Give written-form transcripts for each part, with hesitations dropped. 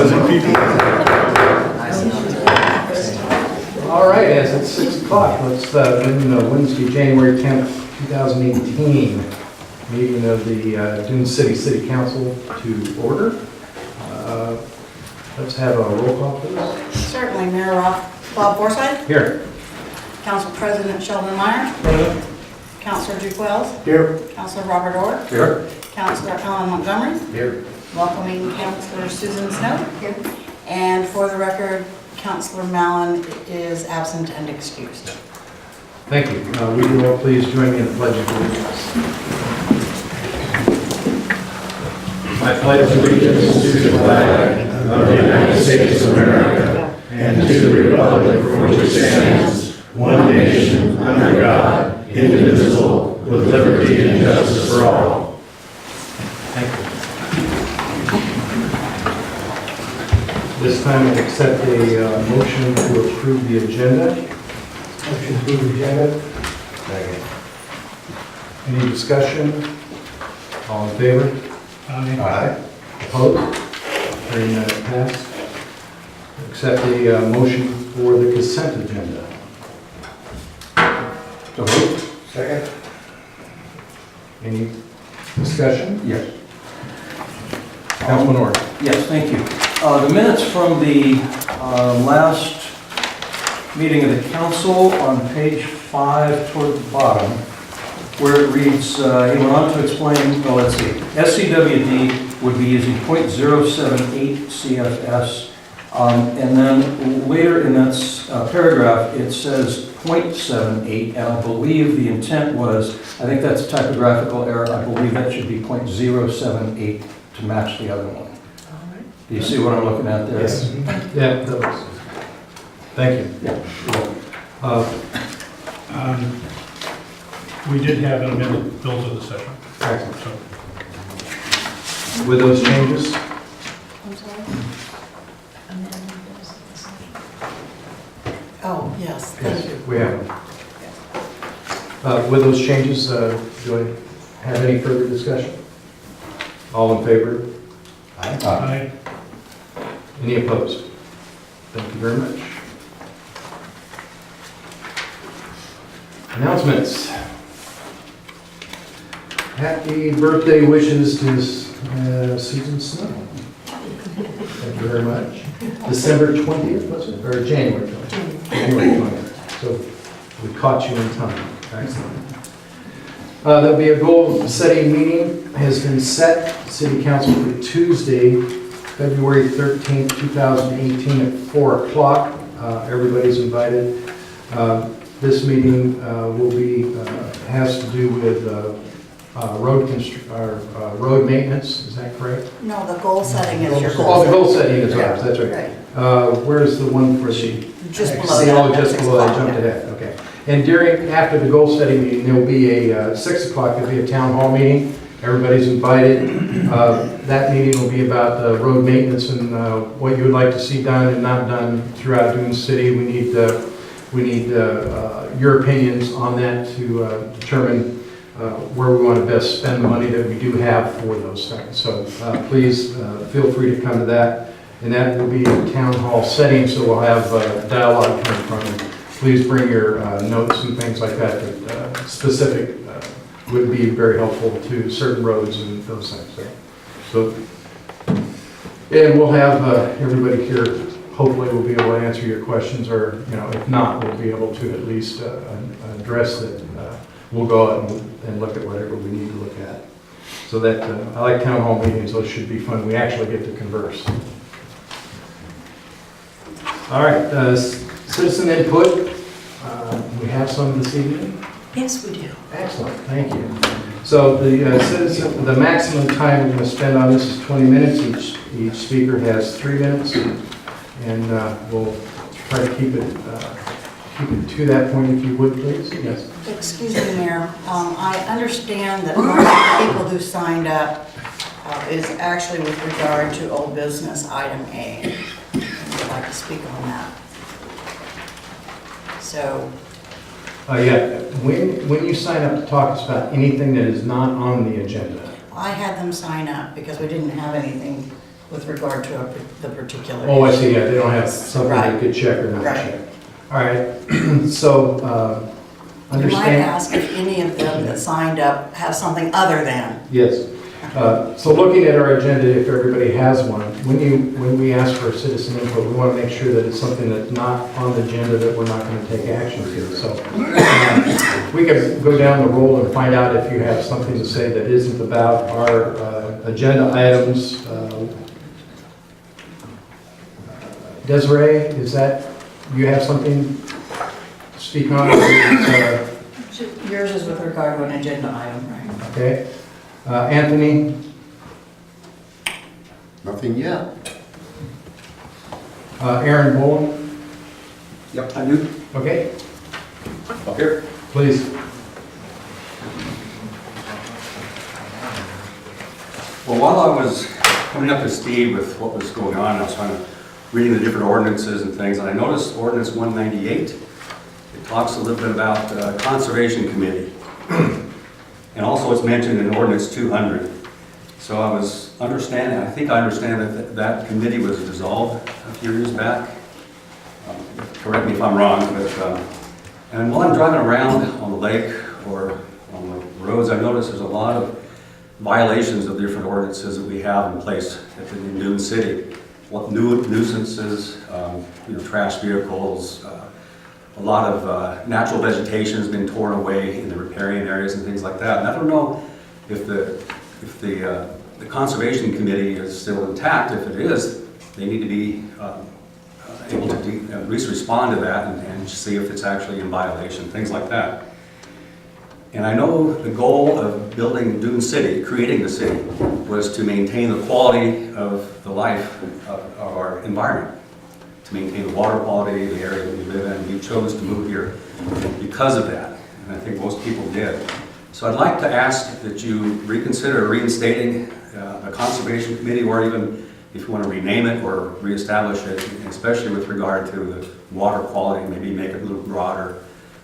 All right, as it's 6 o'clock, let's bring the Wednesday, January 10th, 2018 meeting of the Dune City City Council to order. Let's have a roll call, please. Certainly, Mayor Bob Forsythe, Here. Council President Sheldon Meyer, Councilor Duke Wells, Here. Councilor Robert Orr, Here. Councilor Alan Montgomery, Here. welcoming Councilor Susan Snow, and for the record, Councilor Mallon is absent and excused. Thank you. Would you all please join me in the pledge of allegiance? I pledge allegiance to the flag of the United States of America and to the republic for which it stands, one nation, under God, indivisible, with liberty and justice for all. Thank you. This time, I accept a motion to approve the agenda. Motion to approve the agenda. Second. Any discussion? All in favor? Aye. Opposed? Hearing none, it passed. Accept a motion for the consent agenda. So moved. Second. Any discussion? Yes. Councilman Orr. Yes, thank you. The minutes from the last meeting of the council on page 5 toward the bottom, where it reads, he went on to explain, well, let's see, SCWD would be using .078 CFS, and then later in that paragraph, it says .78, and I believe the intent was, I think that's a typographical error, I believe that should be .078 to match the other one. Do you see what I'm looking at there? Yes. Yeah, that was. Thank you. Yeah. We did have an amended bill to the session. Excellent. So With those changes? I'm sorry? Oh, yes, thank you. We have them. With those changes, do I have any further discussion? All in favor? I, Any opposed? Thank you very much. Announcements. Happy birthday wishes to Susan Snow. Thank you very much. December 20th, was it? Or January 20th? January 20th. So we caught you in time. Excellent. There'll be a goal setting meeting has been set, City Council for Tuesday, February 13th, 2018 at 4 o'clock. Everybody's invited. This meeting will be, has to do with road maintenance, is that correct? No, the goal setting is your Oh, goal. the goal setting is ours, that's right. Right. Where's the one for the? Just below See, that, oh, at just 6 below, I o'clock, jumped yeah. ahead, okay. And after the goal setting meeting, there will be a 6 o'clock, there'll be a town hall meeting. Everybody's invited. That meeting will be about road maintenance and what you would like to see done and not done throughout Dune City. We need your opinions on that to determine where we want to best spend the money that we do have for those things. So please feel free to come to that. And that will be a town hall setting, so we'll have dialogue coming from you. Please bring your notes and things like that that specific would be very helpful to certain roads and those things. So, and we'll have everybody here. Hopefully, we'll be able to answer your questions, or if not, we'll be able to at least address that. We'll go out and look at whatever we need to look at. So that I like town hall meetings; those should be fun. We actually get to converse. All right, citizen input. We have some this evening. Yes, we do. Excellent, thank you. So the maximum time we're going to spend on this is 20 minutes. Each speaker has 3 minutes, and we'll try to keep it to that point, if you would, please. Yes. Excuse me, Mayor. I understand that one of the people who signed up is actually with regard to old business item A. I'd like to speak on that. So, Yeah. When you sign up to talk to us about anything that is not on the agenda. I had them sign up because we didn't have anything with regard to the particular. Oh, I issue. see, yeah, they don't have something they Right. could check or not Right. check. All right, so, You might understand, ask if any of them that signed up have something other than. yes. So looking at our agenda, if everybody has one, when we ask for citizen input, we want to make sure that it's something that's not on the agenda that we're not going to take action to. So we could go down the roll and find out if you have something to say that isn't about our agenda items. Desiree, is that, you have something to speak on? Yours is with regard to an agenda item, right? Okay. Anthony? Nothing yet. Aaron Bowen? Yep, I do. Okay, Up here. please. Well, while I was coming up to speed with what was going on, I was kind of reading the different ordinances and things, and I noticed ordinance 198. It talks a little bit about Conservation Committee. And also it's mentioned in ordinance 200. So I was understanding, I think I understand that that committee was dissolved a few years back. Correct me if I'm wrong, but, and while I'm driving around on the lake or on the roads, I noticed there's a lot of violations of different ordinances that we have in place in Dune City. What nuisances, trash vehicles, a lot of natural vegetation has been torn away in the riparian areas and things like that. And I don't know if the Conservation Committee is still intact. If it is, they need to be able to at least respond to that and see if it's actually in violation, things like that. And I know the goal of building Dune City, creating the city, was to maintain the quality of the life of our environment, to maintain the water quality, the area that we live in. We chose to move here because of that, and I think most people did. So I'd like to ask that you reconsider reinstating the Conservation Committee, or even if you want to rename it or reestablish it, especially with regard to the water quality, maybe make it a little broader,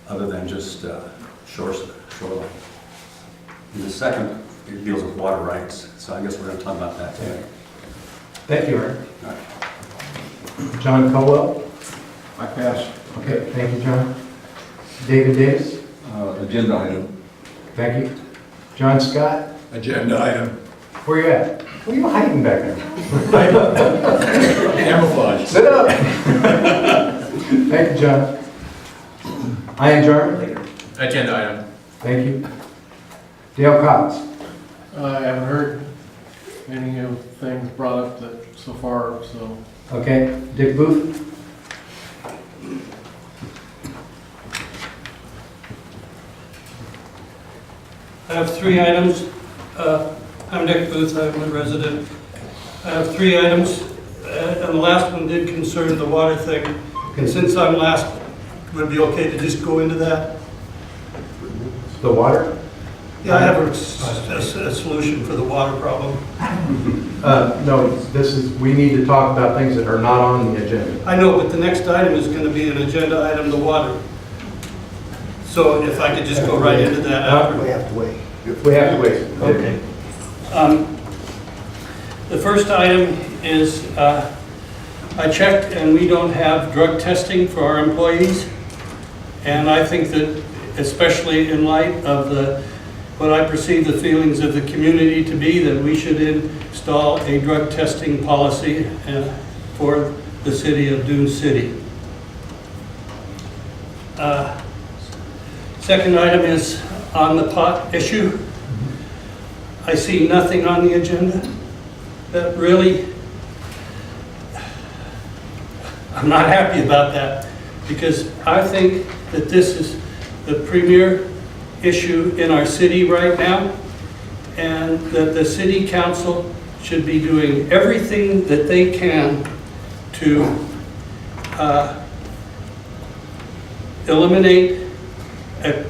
other than just shoreline. And the second, it deals with water rights, so I guess we're going to talk about that today. Thank you, Aaron. All right. John Colwell? I pass. Okay, thank you, John. David Davis? Agenda item. Thank you. John Scott? Agenda item. Where you at? What are you hiding back there? Camouflage. Sit up! Thank you, John. Ian Jarman? Agenda item. Thank you. Dale Cox? I haven't heard any of things brought up that so far, so. Okay. Dick Booth? I have 3 items. I'm Nick Booth, I'm a resident. I have 3 items, and the last one did concern the water thing. And since I'm last, would it be okay to just go into that? The water? Yeah, I have a solution for the water problem. No, we need to talk about things that are not on the agenda. I know, but the next item is going to be an agenda item, the water. So if I could just go right into that after. We have to wait. We have to wait. Okay. The first item is, I checked and we don't have drug testing for our employees. And I think that, especially in light of what I perceive the feelings of the community to be, that we should install a drug testing policy for the city of Dune City. Second item is on the pot issue. I see nothing on the agenda that really, I'm not happy about that, because I think that this is the premier issue in our city right now, and that the city council should be doing everything that they can to eliminate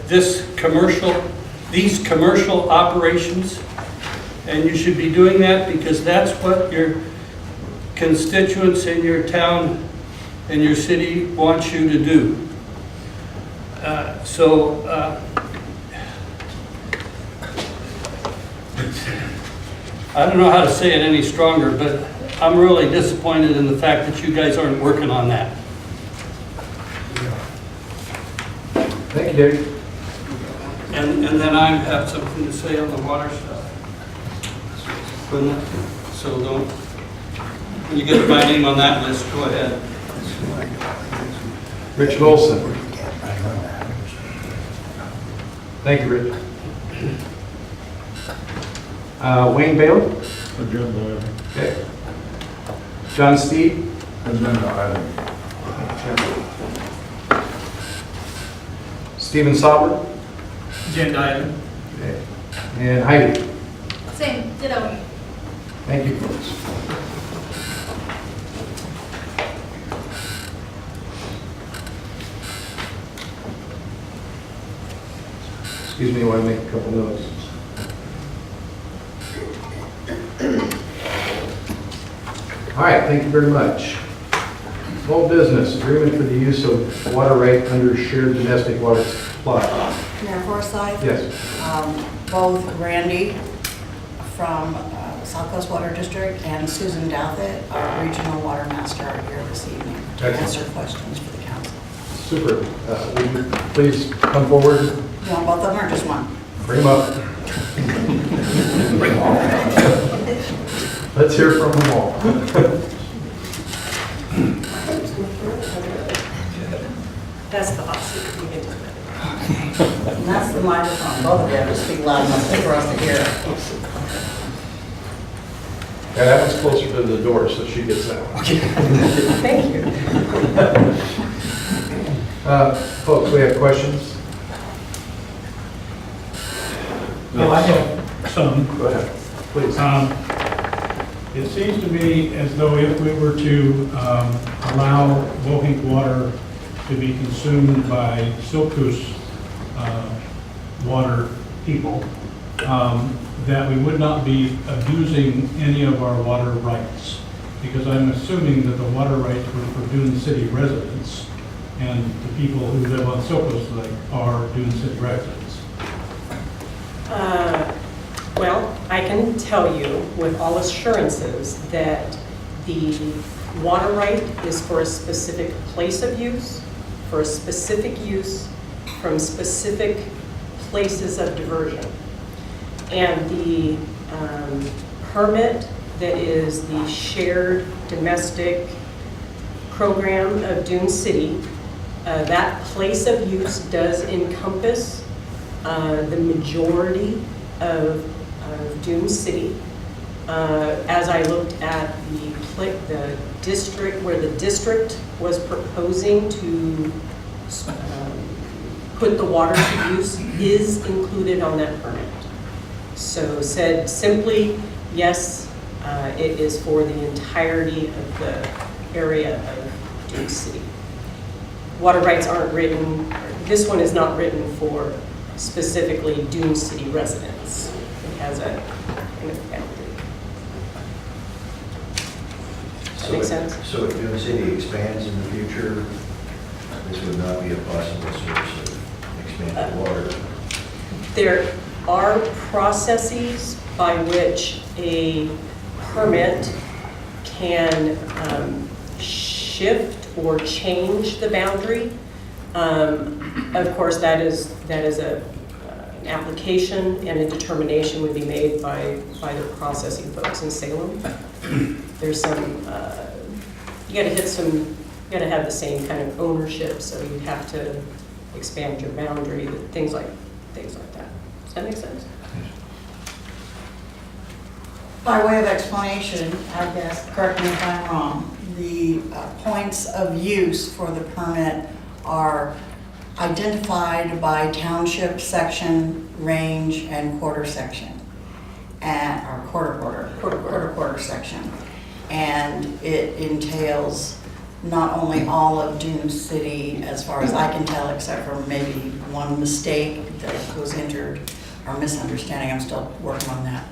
these commercial operations. And you should be doing that because that's what your constituents in your town and your city want you to do. I don't know how to say it any stronger, but I'm really disappointed in the fact that you guys aren't working on that. Thank you, Dick. And then I have something to say on the water stuff. So don't, when you get my name on that list, go ahead. Richard Olson. Thank you, Rich. Wayne Bailey. Agenda item. Okay. John Steed. Agenda item. Stephen Sauber. Agenda item. Okay. And Heidi. Same, ditto. Thank you, folks. Excuse me while I make a couple notes. All right, thank you very much. Small business, agreement for the use of water right under shared domestic water supply. Mayor Forsyth? Yes. Both Randy from South Coast Water District and Susan Douthit, our regional water master, are here this evening to Excellent. answer questions for the council. Super. Would you please come forward, You want both of them or just one? bring them up. Let's hear from them all. That's the hot seat. You can do that. And that's the microphone, both of you have to speak loud enough for us to hear. Yeah, that one's closer to the door, so she gets that one. Thank you. Folks, we have questions? Well, I have some. Go ahead, please. It seems to me as though if we were to allow Wohink water to be consumed by Silkus water people, that we would not be abusing any of our water rights. Because I'm assuming that the water rights were for Dune City residents, and the people who live on Silkus Lake are Dune City residents. Well, I can tell you with all assurances that the water right is for a specific place of use, for a specific use from specific places of diversion. And the permit that is the shared domestic program of Dune City, that place of use does encompass the majority of Dune City. As I looked at the district, where the district was proposing to put the water to use, is included on that permit. So said simply, yes, it is for the entirety of the area of Dune City. Water rights aren't written, this one is not written for specifically Dune City residents. It has a kind of boundary. Does that make sense? So if Dune City expands in the future, this would not be a possible source of expanded water? There are processes by which a permit can shift or change the boundary. Of course, that is an application, and a determination would be made by the processing folks in Salem. There's some, you gotta have the same kind of ownership, so you have to expand your boundary, things like that. Does that make sense? By way of explanation, I guess, correct me if I'm wrong, the points of use for the permit are identified by township section, range, and quarter section, and or quarter section, and it entails not only all of Dune City, as far as I can tell, except for maybe one mistake that was entered or misunderstanding. I'm still working on that.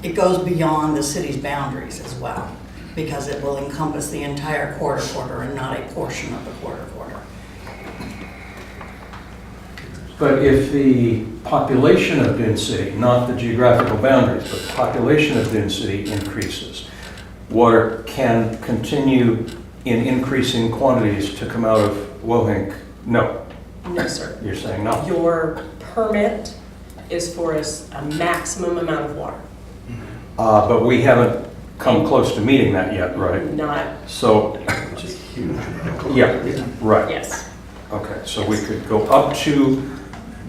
It goes beyond the city's boundaries as well, because it will encompass the entire quarter and not a portion of the quarter. But if the population of Dune City, not the geographical boundaries, but the population of Dune City increases, water can continue in increasing quantities to come out of Wohink? No, No, sir. you're saying no. Your permit is for a maximum amount of water, But we haven't come close to meeting that yet, right? not, So, yeah, right. yes, Okay, so we could go up to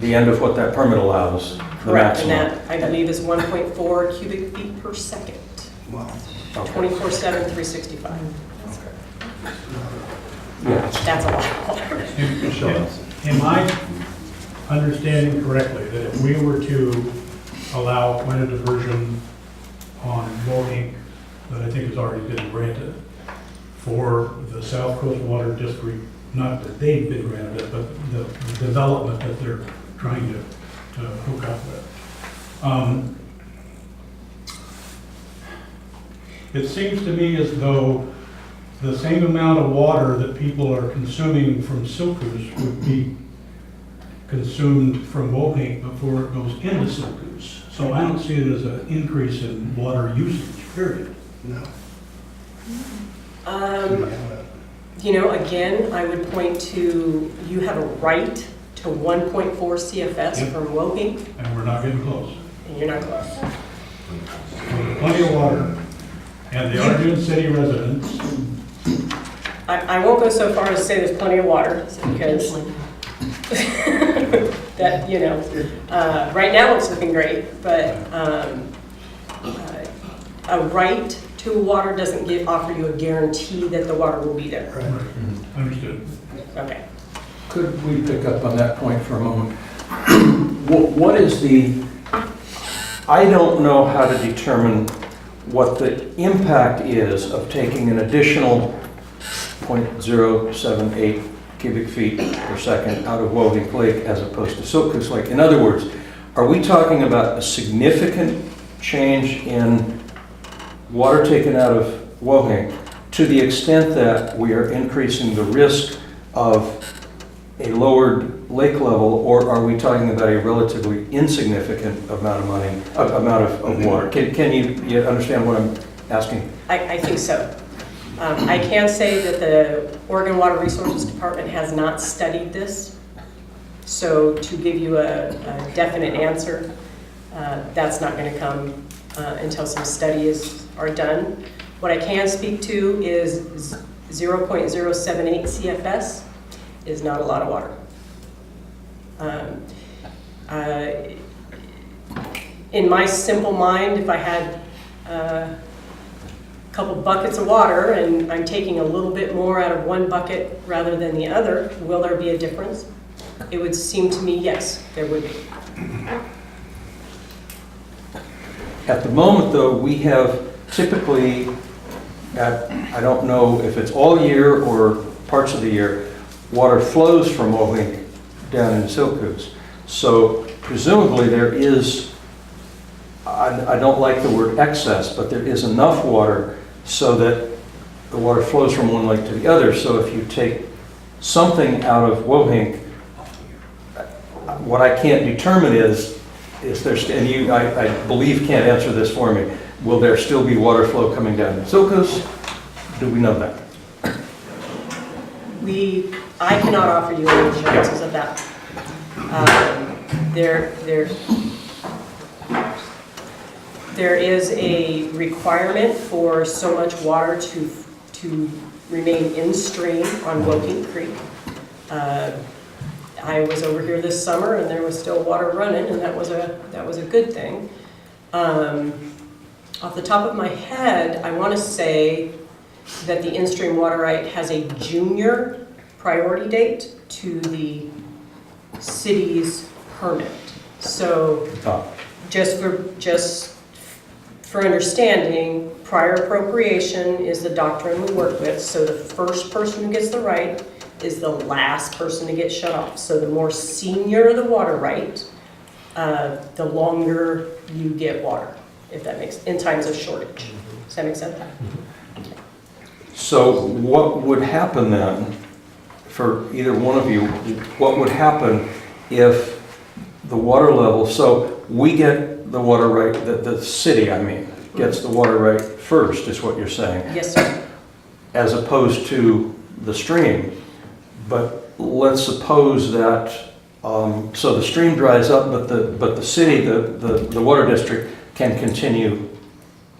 the end of what that permit allows, the correct. And maximum. that, I believe, is 1.4 cubic feet per second, Okay. 24/7, 365. Yeah. That's a lot of water. Am I understanding correctly that if we were to allow point of diversion on Wohink, that I think has already been granted, for the South Coast Water District, not that they've been granted it, but the development that they're trying to hook up with? It seems to me as though the same amount of water that people are consuming from Silkus would be consumed from Wohink before it goes into Silkus. So I don't see it as an increase in water usage, period. You know, again, I would point to, you have a right to 1.4 CFS Yep. from Wohink, And we're not getting close. and you're not close. So there's plenty of water. And the Arjun City residents, I won't go so far as to say there's plenty of water, because that, you know, right now it's looking great, but a right to water doesn't offer you a guarantee that the water will be there. understood. Okay. Could we pick up on that point for a moment? What is I don't know how to determine what the impact is of taking an additional 0.078 cubic feet per second out of Wohink Lake as opposed to Silkus Lake. In other words, are we talking about a significant change in water taken out of Wohink to the extent that we are increasing the risk of a lowered lake level, or are we talking about a relatively insignificant amount of money, amount of water? Can you understand what I'm asking? I think so. I can say that the Oregon Water Resources Department has not studied this. So to give you a definite answer, that's not going to come until some studies are done. What I can speak to is 0.078 CFS is not a lot of water. In my simple mind, if I had a couple buckets of water and I'm taking a little bit more out of one bucket rather than the other, will there be a difference? It would seem to me, yes, there would be. At the moment, though, we have typically, I don't know if it's all year or parts of the year, water flows from Wohink down in Silkus. So presumably there is, I don't like the word excess, but there is enough water so that the water flows from one lake to the other. So if you take something out of Wohink, what I can't determine is there, and you, I believe, can't answer this for me, will there still be water flow coming down to Silkus? Do we know that? I cannot offer you any assurances of that. There is a requirement for so much water to remain in stream on Woking Creek. I was over here this summer and there was still water running, and that was a good thing. Off the top of my head, I want to say that the in-stream water right has a junior priority date to the city's permit. So just for understanding, prior appropriation is the doctrine we work with. So the first person who gets the right is the last person to get shut off. So the more senior the water right, the longer you get water, if that makes, in times of shortage. Does that make sense? So what would happen then, for either one of you, what would happen if the water level, so we get the water right, the city, I mean, gets the water right first, is what you're saying, Yes, sir. as opposed to the stream. But let's suppose that, so the stream dries up, but the city, the water district can continue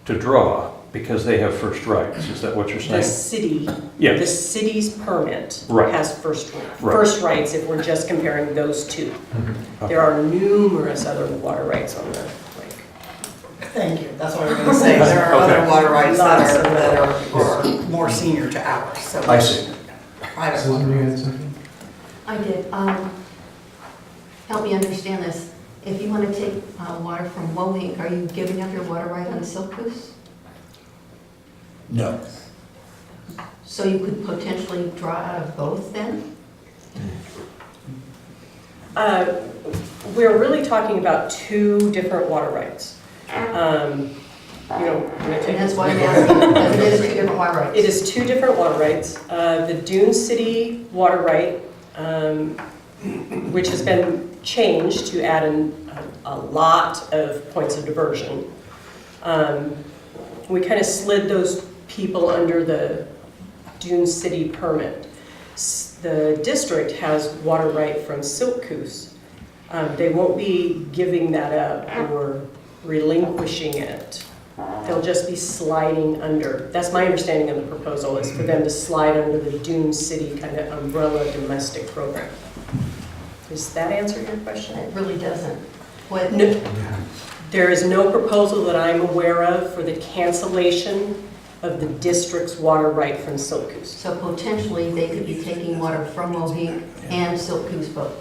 to draw because they have first rights. Is that what you're The saying? city, Yeah. the city's permit Right. has first Right. rights if we're just comparing those two. Mm-hmm. There are numerous other water rights on the lake. Thank you, that's what I was gonna say. There are other Okay. water rights Lots of that are more senior to ours, so. I see. Private water Susan, you rights. had something? I did. Help me understand this. If you want to take water from Woink, are you giving up your water right on Silk Goose? No. So you could potentially draw out of both then? We're really talking about two different water rights. You know, I'm gonna take- And that's why I'm asking, because it is two different water rights. It is two different water rights. The Dune City water right, which has been changed to add in a lot of points of diversion. We kind of slid those people under the Dune City permit. The district has water right from Siltcoos. They won't be giving that up or relinquishing it. They'll just be sliding under. That's my understanding of the proposal, is for them to slide under the Dune City kind of umbrella domestic program. Does that answer your question? It really doesn't. What, No, there is no proposal that I'm aware of for the cancellation of the district's water right from Siltcoos. so potentially they could be taking water from Moheek and Silk Goose both.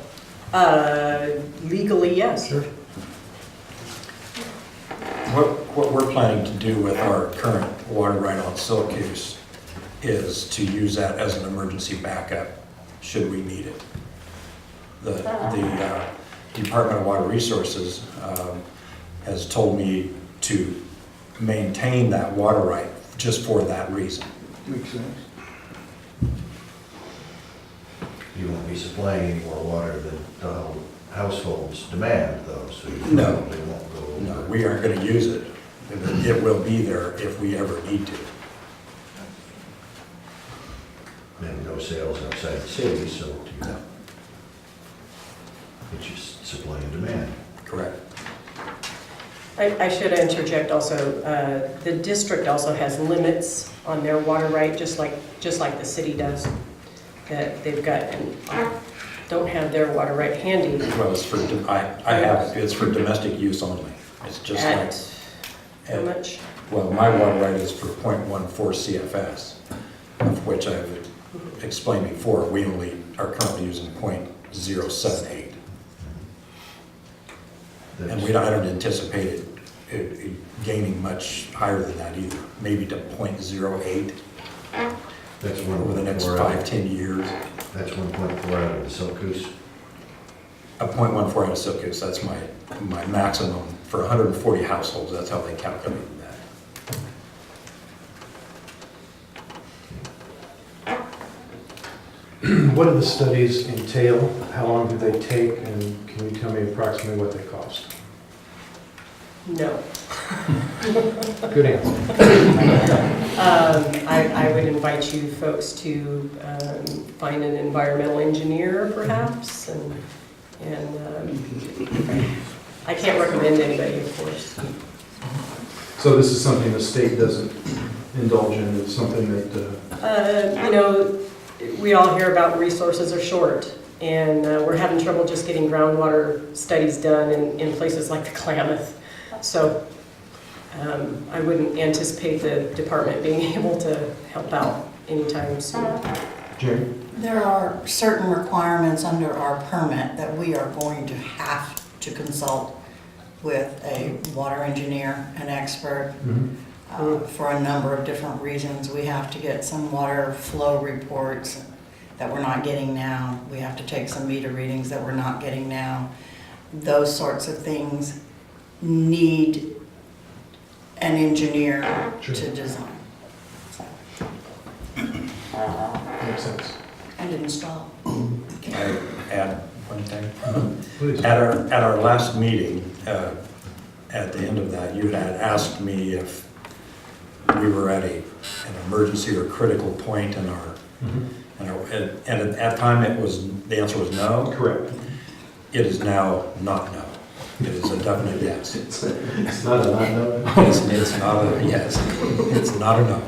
Legally, yes. What we're planning to do with our current water right on Silcoos is to use that as an emergency backup, should we need it. The Department of Water Resources has told me to maintain that water right just for that reason. Makes sense. You won't be supplying any more water than the households demand, though, so you No. probably won't go over. No, we aren't going to use it. It will be there if we ever need to. And no sales outside the city, so No. it's just supply and demand. Correct. I should interject also, the district also has limits on their water right, just like the city does, that they've got, and don't have their water right handy. Well, it's for, it's for domestic use only. It's just like, At how much? well, my water right is for .14 CFS, of which I've explained before, we only are currently using .078. And I don't anticipate it gaining much higher than that either, maybe to .08 That's over the next 1.4 out 5-10 years. That's 1.4 out of the Silcoos. A .14 out of Silcoos, that's my maximum for 140 households, that's how they calculated that. What do the studies entail? How long do they take? And can you tell me approximately what they cost? No. Good answer. I would invite you folks to find an environmental engineer perhaps, and I can't recommend anybody, of course. So this is something the state doesn't indulge in, it's something that, You know, we all hear about resources are short, and we're having trouble just getting groundwater studies done in places like the Klamath. So I wouldn't anticipate the department being able to help out anytime soon. Jerry? There are certain requirements under our permit that we are going to have to consult with a water engineer, an expert, for a number of different reasons. We have to get some water flow reports that we're not getting now. We have to take some meter readings that we're not getting now. Those sorts of things need an engineer Sure. to design Makes sense. and install. Can I add one thing? Please. At our last meeting, at the end of that, you had asked me if we were at an emergency or critical point in our, and at that time the answer was no. Correct. It is now not no. It is a definite yes. It's not a not no. It's not a yes. It's not a no.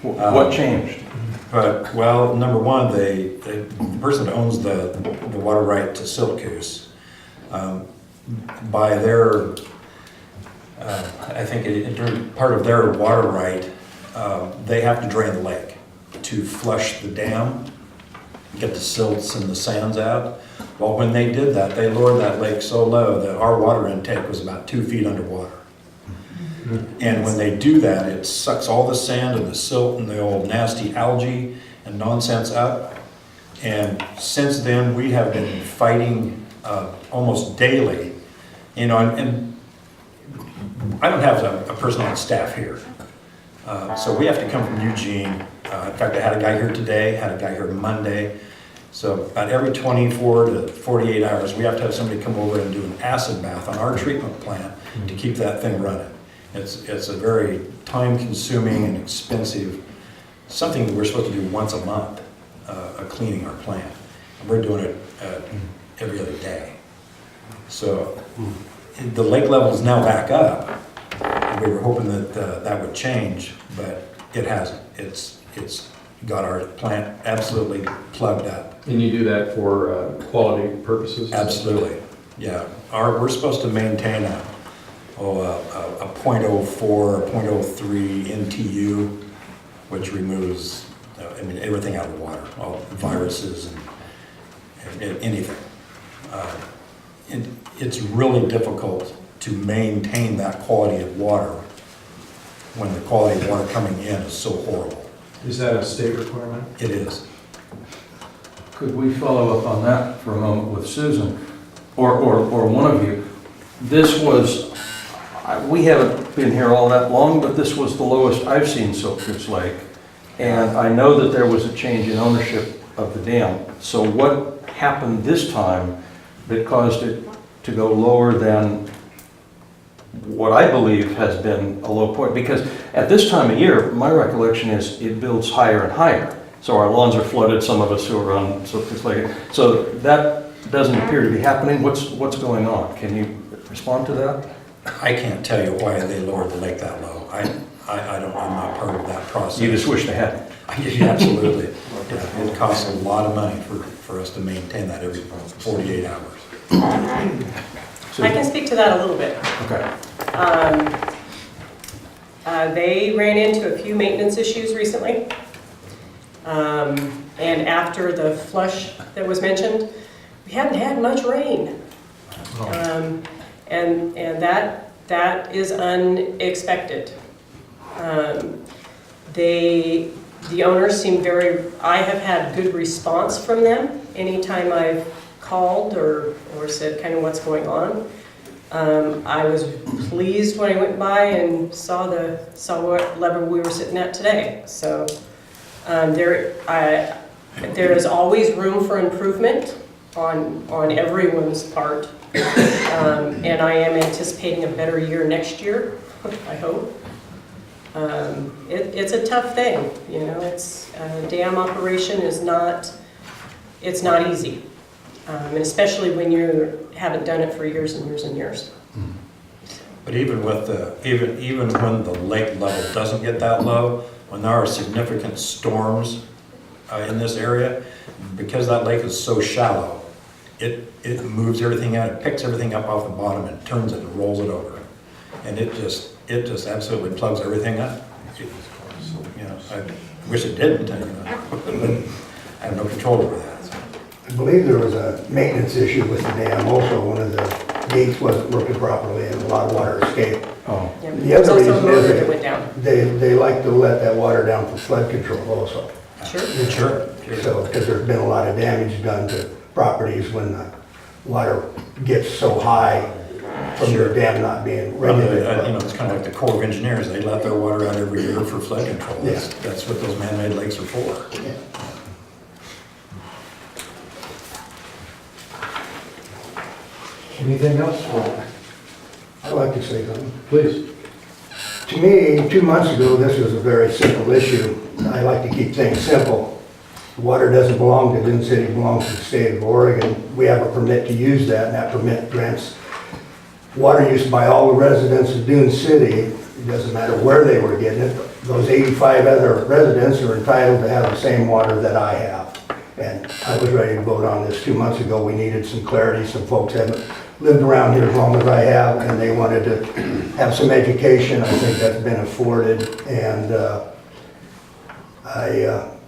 What changed? But, well, number one, the person that owns the water right to Siltcoos, by their, I think part of their water right, they have to drain the lake to flush the dam, get the silts and the sands out. Well, when they did that, they lowered that lake so low that our water intake was about 2 feet underwater. And when they do that, it sucks all the sand and the silt and the old nasty algae and nonsense up. And since then, we have been fighting almost daily. You know, and I don't have a person on staff here. So we have to come from Eugene. In fact, I had a guy here today, had a guy here Monday. So about every 24 to 48 hours, we have to have somebody come over and do an acid bath on our treatment plant to keep that thing running. It's a very time-consuming and expensive, something that we're supposed to do once a month, cleaning our plant. And we're doing it every other day. So the lake level is now back up. And we were hoping that that would change, but it hasn't. It's got our plant absolutely plugged up. And you do that for quality purposes? Absolutely, yeah. We're supposed to maintain a 0.04, 0.03 NTU, which removes, everything out of the water, all viruses and anything. It's really difficult to maintain that quality of water when the quality of water coming in is so horrible. Is that a state requirement? It is. Could we follow up on that for a moment with Susan, or one of you? This was, we haven't been here all that long, but this was the lowest I've seen Siltcoos Lake. And I know that there was a change in ownership of the dam. So what happened this time that caused it to go lower than what I believe has been a low point? Because at this time of year, my recollection is it builds higher and higher. So our lawns are flooded, some of us who are on Siltcoos Lake. So that doesn't appear to be happening. What's going on? Can you respond to that? I can't tell you why they lowered the lake that low. I'm not part of that process. You just wish they hadn't. Absolutely. Yeah, it costs a lot of money for us to maintain that every 48 hours. I can speak to that a little bit. Okay. They ran into a few maintenance issues recently. And after the flush that was mentioned, we hadn't had much rain. And that is unexpected. The owners seem I have had good response from them anytime I've called or said kind of what's going on. I was pleased when I went by and saw what level we were sitting at today. So there is always room for improvement on everyone's part. And I am anticipating a better year next year, I hope. It's a tough thing, you know. Dam operation is not easy, and especially when you haven't done it for years and years and years. But even with even when the lake level doesn't get that low, when there are significant storms in this area, because that lake is so shallow, it moves everything out, it picks everything up off the bottom and turns it and rolls it over, and it just absolutely plugs everything up. I wish it didn't, but I have no control over that. I believe there was a maintenance issue with the dam also. One of the gates wasn't working properly and a lot of water escaped. Oh. Yeah. The other There's also a motor reason that went is down. they like to let that water down for flood control also. Sure. So, because there's been a lot of damage done to properties when the water gets so high from their dam not being regulated. It's kind of like the Corps of Engineers. They let their water out every year for flood control. That's what those man-made lakes are for. Yeah. Anything else? I'd like to say something. Please. To me, 2 months ago, this was a very simple issue. I like to keep things simple. Water doesn't belong to Dune City, it belongs to the state of Oregon. We have a permit to use that, and that permit grants water use by all the residents of Dune City. It doesn't matter where they were getting it. Those 85 other residents are entitled to have the same water that I have. And I was ready to vote on this 2 months ago. We needed some clarity. Some folks haven't lived around here as long as I have, and they wanted to have some education. I think that's been afforded. And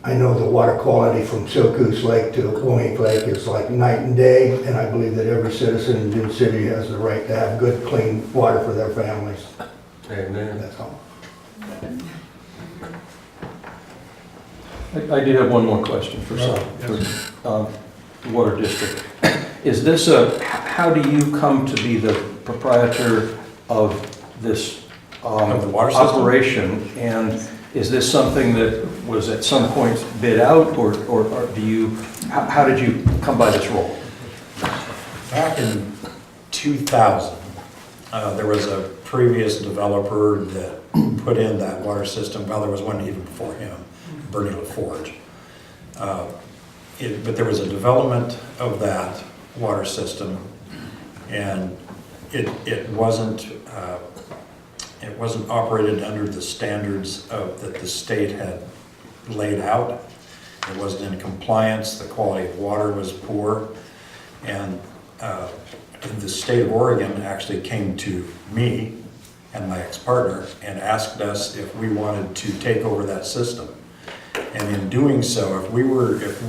I know the water quality from Silcoos Lake to Woink Lake is like night and day, and I believe that every citizen in Dune City has the right to have good, clean water for their families. Amen. That's all. I did have one more question for the Water District. Is this how do you come to be the proprietor of this Of the water system? operation? And is this something that was at some point bid out, or do you, how did you come by this role? Back in 2000, there was a previous developer that put in that water system. Well, there was one even before him, Bernie LaForge. But there was a development of that water system, and it wasn't operated under the standards that the state had laid out. It wasn't in compliance. The quality of water was poor, and the state of Oregon actually came to me and my ex-partner and asked us if we wanted to take over that system. And in doing so, if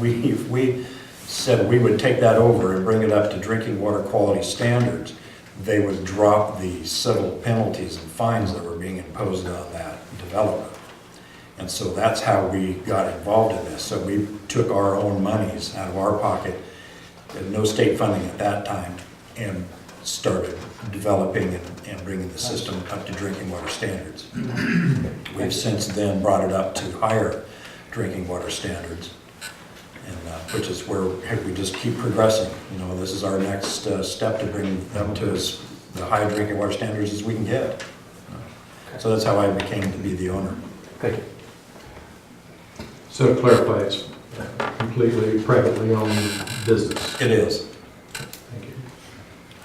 we said we would take that over and bring it up to drinking water quality standards, they would drop the civil penalties and fines that were being imposed on that development. And so that's how we got involved in this. So we took our own monies out of our pocket, no state funding at that time, and started developing and bringing the system up to drinking water standards. We've since then brought it up to higher drinking water standards, and which is where we just keep progressing. You know, this is our next step to bring them to as the high drinking water standards as we can get. So that's how I became to be the owner. Thank you. So to clarify, it's completely privately owned business. It is. Thank you.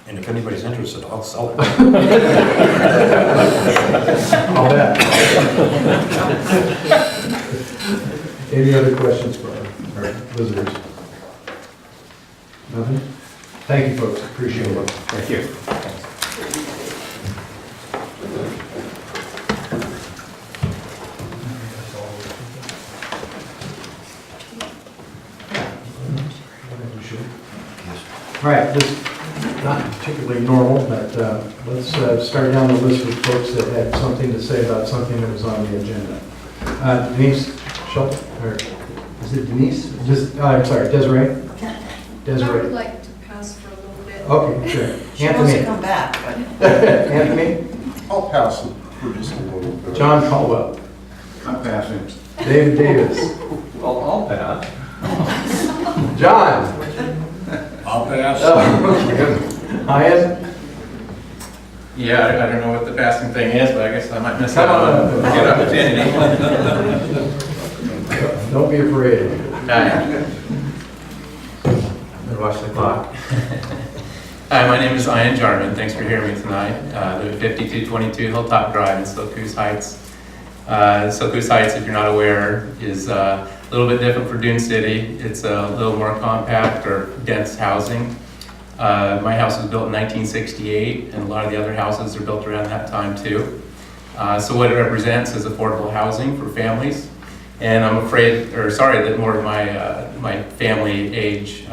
And if anybody's interested, I'll sell it. I'll bet. Any other questions for our visitors? Nothing? Thank you, folks. Appreciate it. Thank you. All right, this is not particularly normal, but let's start down the list with folks that had something to say about something that was on the agenda. Denise Schultz, or is it Denise? I'm sorry, Desiree? I would like to pass for a little bit. Okay, sure. She wants to Anthony? come back, but Anthony? I'll pass it for just a little bit. John Caldwell? I'm passing. David Davis? Well, I'll pass. John? I'll pass. Hyatt? Yeah, I don't know what the passing thing is, but I guess I might miss Come out on on up. a good opportunity. Don't be afraid. Hi. Watch the clock. Hi, my name is Ian Jarman. Thanks for hearing me tonight. I live at 5222 Hilltop Drive in Silcoos Heights. Silcoos Heights, if you're not aware, is a little bit different for Dune City. It's a little more compact or dense housing. My house was built in 1968, and a lot of the other houses are built around that time too. So what it represents is affordable housing for families. And I'm afraid, or sorry, that more of my family age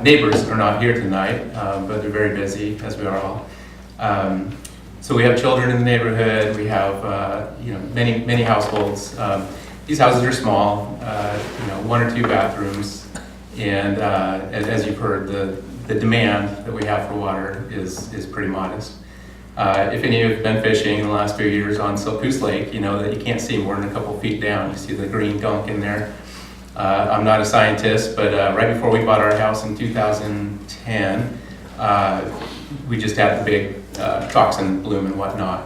neighbors are not here tonight, but they're very busy, as we are all. So we have children in the neighborhood. We have many households. These houses are small, 1 or 2 bathrooms, and as you've heard, the demand that we have for water is pretty modest. If any of you have been fishing in the last few years on Silcoos Lake, you know that you can't see more than a couple feet down. You see the green gunk in there. I'm not a scientist, but right before we bought our house in 2010, we just had the big toxin bloom and whatnot.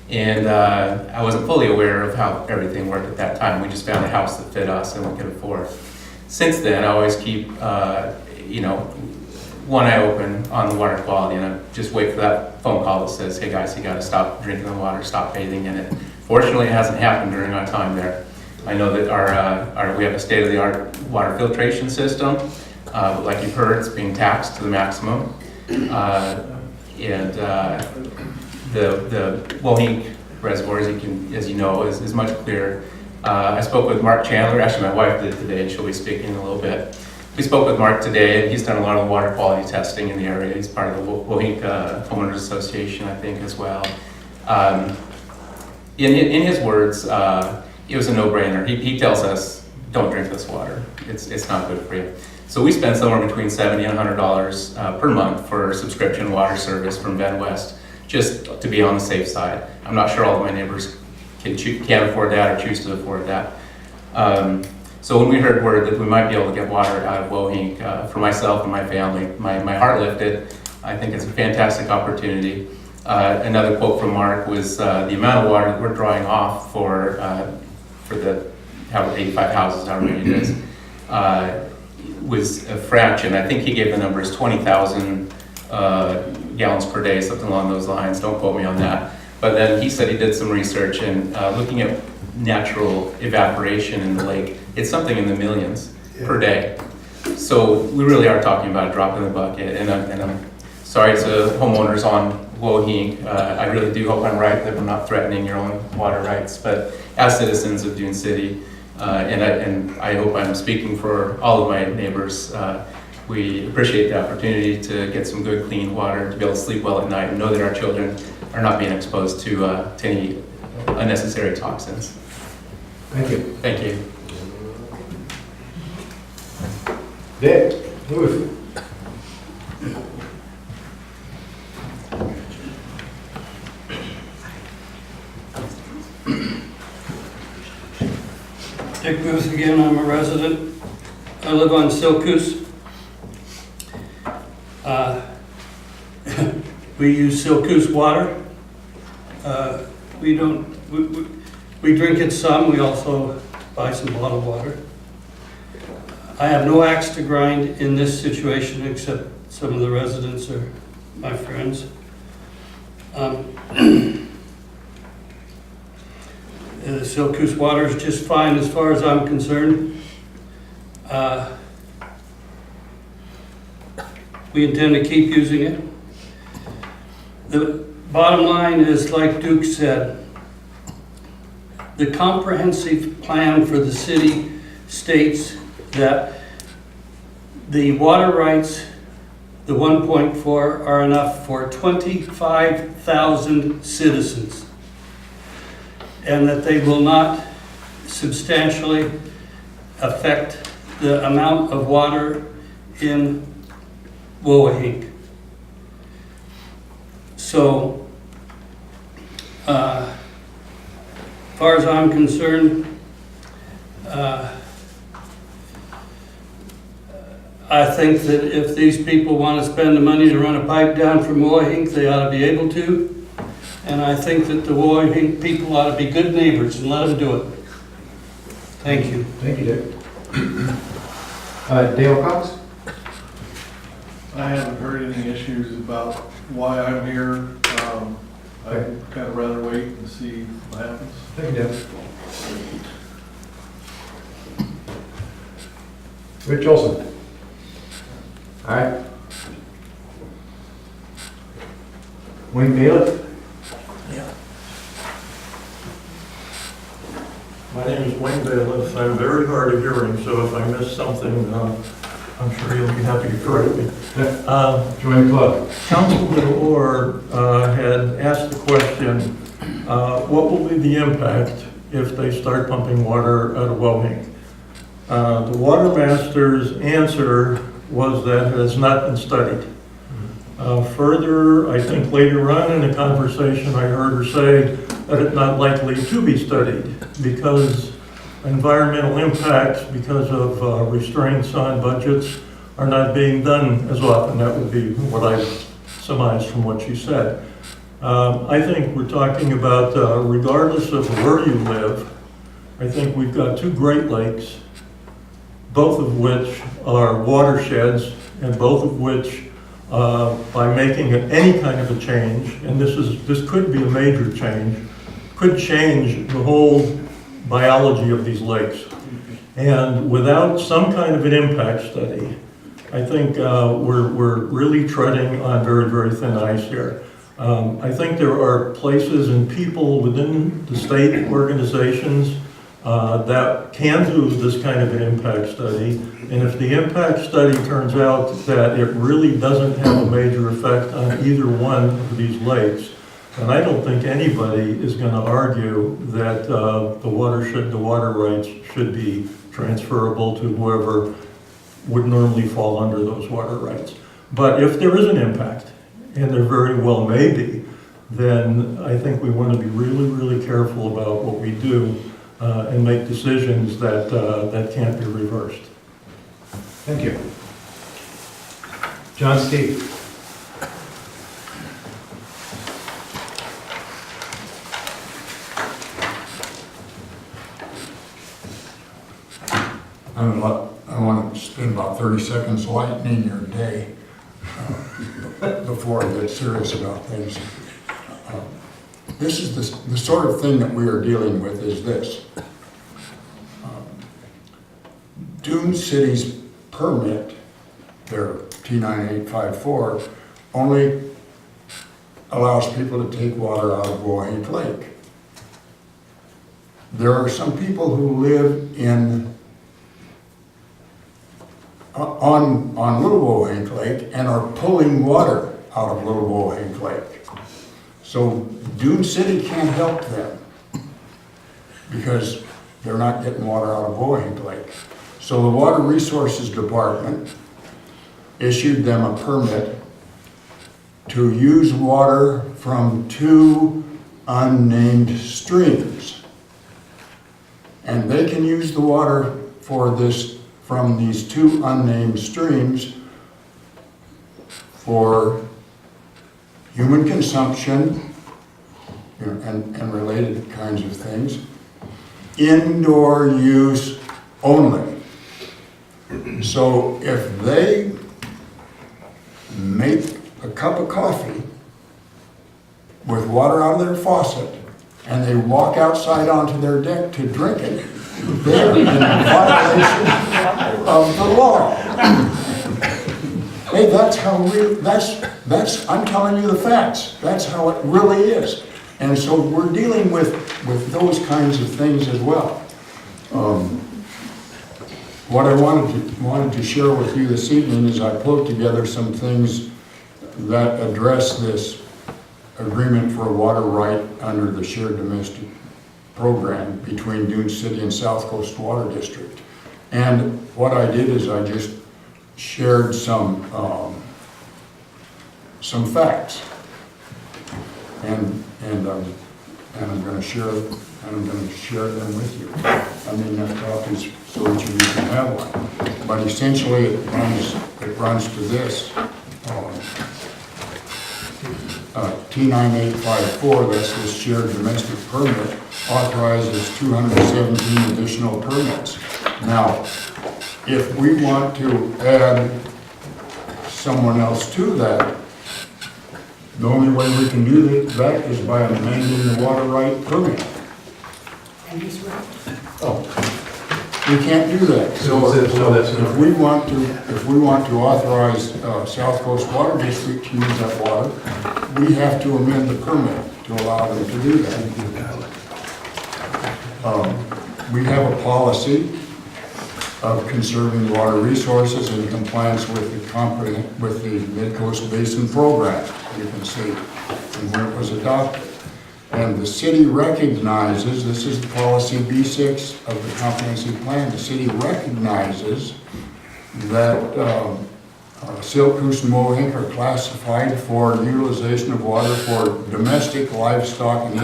And I wasn't fully aware of how everything worked at that time. We just found a house that fit us and we could afford. Since then, I always keep, one eye open on the water quality, and I just wait for that phone call that says, hey guys, you gotta stop drinking the water, stop bathing in it. Fortunately, it hasn't happened during our time there. I know that we have a state-of-the-art water filtration system, but like you've heard, it's being taxed to the maximum. The Wohink Reservoir, as you know, is much clearer. I spoke with Mark Chandler, actually my wife did today, and she'll be speaking in a little bit. We spoke with Mark today, and he's done a lot of water quality testing in the area. He's part of the Wohink Homeowners Association, I think, as well. In his words, it was a no-brainer. He tells us, don't drink this water. It's not good for you. So we spend somewhere between $70 and $100 per month for subscription water service from Venwest, just to be on the safe side. I'm not sure all of my neighbors can afford that or choose to afford that. So when we heard word that we might be able to get water out of Wohink for myself and my family, my heart lifted. I think it's a fantastic opportunity. Another quote from Mark was the amount of water that we're drawing off for the 85 houses, however many it is, was a fraction. I think he gave the numbers 20,000 gallons per day, something along those lines. Don't quote me on that. But then he said he did some research and looking at natural evaporation in the lake, it's something in the millions per day. So we really are talking about a drop in the bucket. And I'm sorry to homeowners on Wohink. I really do hope I'm right that we're not threatening your own water rights. But as citizens of Dune City, and I hope I'm speaking for all of my neighbors, we appreciate the opportunity to get some good, clean water, to be able to sleep well at night, and know that our children are not being exposed to any unnecessary toxins. Thank you. Thank you. Dick, Lewis. Dick Booth again, I'm a resident. I live on Silcoos. We use Silcoos water. We drink it some, we also buy some bottled water. I have no axe to grind in this situation, except some of the residents are my friends. The Silcoos water is just fine as far as I'm concerned. We intend to keep using it. The bottom line is, like Duke said, the comprehensive plan for the city states that the water rights, the 1.4, are enough for 25,000 citizens, and that they will not substantially affect the amount of water in Wohink. So, as far as I'm concerned, I think that if these people want to spend the money to run a pipe down from Wohink, they ought to be able to. And I think that the Wohink people ought to be good neighbors and let them do it. Thank you. Thank you, Dick. Dale Cox? I haven't heard any issues about why I'm here. I'd kind of rather wait and see what happens. Thank you, Dale. Rich Olson? All right. Wayne Bailiff? My name is Wayne Bailiff. I'm very hard of hearing, so if I miss something, I'm sure you'll be happy to correct me. Join the club. Councilman Orr had asked the question, what will be the impact if they start pumping water out of Wohink? The Water Master's answer was that it has not been studied. Further, I think later on in the conversation, I heard her say that it's not likely to be studied because environmental impacts, because of restraints on budgets, are not being done as often. That would be what I surmised from what she said. I think we're talking about, regardless of where you live, I think we've got two Great Lakes, both of which are watersheds, and both of which, by making any kind of a change, and this could be a major change, could change the whole biology of these lakes. And without some kind of an impact study, I think we're really treading on very, very thin ice here. I think there are places and people within the state organizations that can do this kind of an impact study. And if the impact study turns out that it really doesn't have a major effect on either one of these lakes, then I don't think anybody is going to argue that the water rights should be transferable to whoever would normally fall under those water rights. But if there is an impact, and there very well may be, then I think we want to be really, really careful about what we do and make decisions that can't be reversed. Thank you. John Steve. I want to spend about 30 seconds lightening your day before I get serious about things. This is the sort of thing that we are dealing with is this. Dune City's permit, their T9854, only allows people to take water out of Woahink Lake. There are some people who live on Little Woahink Lake and are pulling water out of Little Woahink Lake. So Dune City can't help them because they're not getting water out of Woahink Lake. So the Water Resources Department issued them a permit to use water from two unnamed streams. And they can use the water for this from these two unnamed streams for human consumption, and related kinds of things, indoor use only. So if they make a cup of coffee with water out of their faucet and they walk outside onto their deck to drink it, they're in violation of the law. Hey, that's how I'm telling you the facts. That's how it really is. And so we're dealing with those kinds of things as well. What I wanted to share with you this evening is I put together some things that address this agreement for a water right under the shared domestic program between Dune City and South Coast Water District. And what I did is I just shared some facts, and I'm going to share them with you. I mean, enough copies so that you can have one. But essentially, it runs to this. T9854, that's this shared domestic permit, authorizes 217 additional permits. Now, if we want to add someone else to that, the only way we can do that is by amending the water right permit. And he's right. Oh, we can't do that. So if we want to authorize South Coast Water District to use that water, we have to amend the permit to allow them to do that. We have a policy of conserving water resources in compliance with the Mid-Coast Basin Program, you can see, and when it was adopted. And the city recognizes, this is the policy B6 of the comprehensive plan, the city recognizes that Siltcoos and Woahink are classified for utilization of water for domestic, livestock, and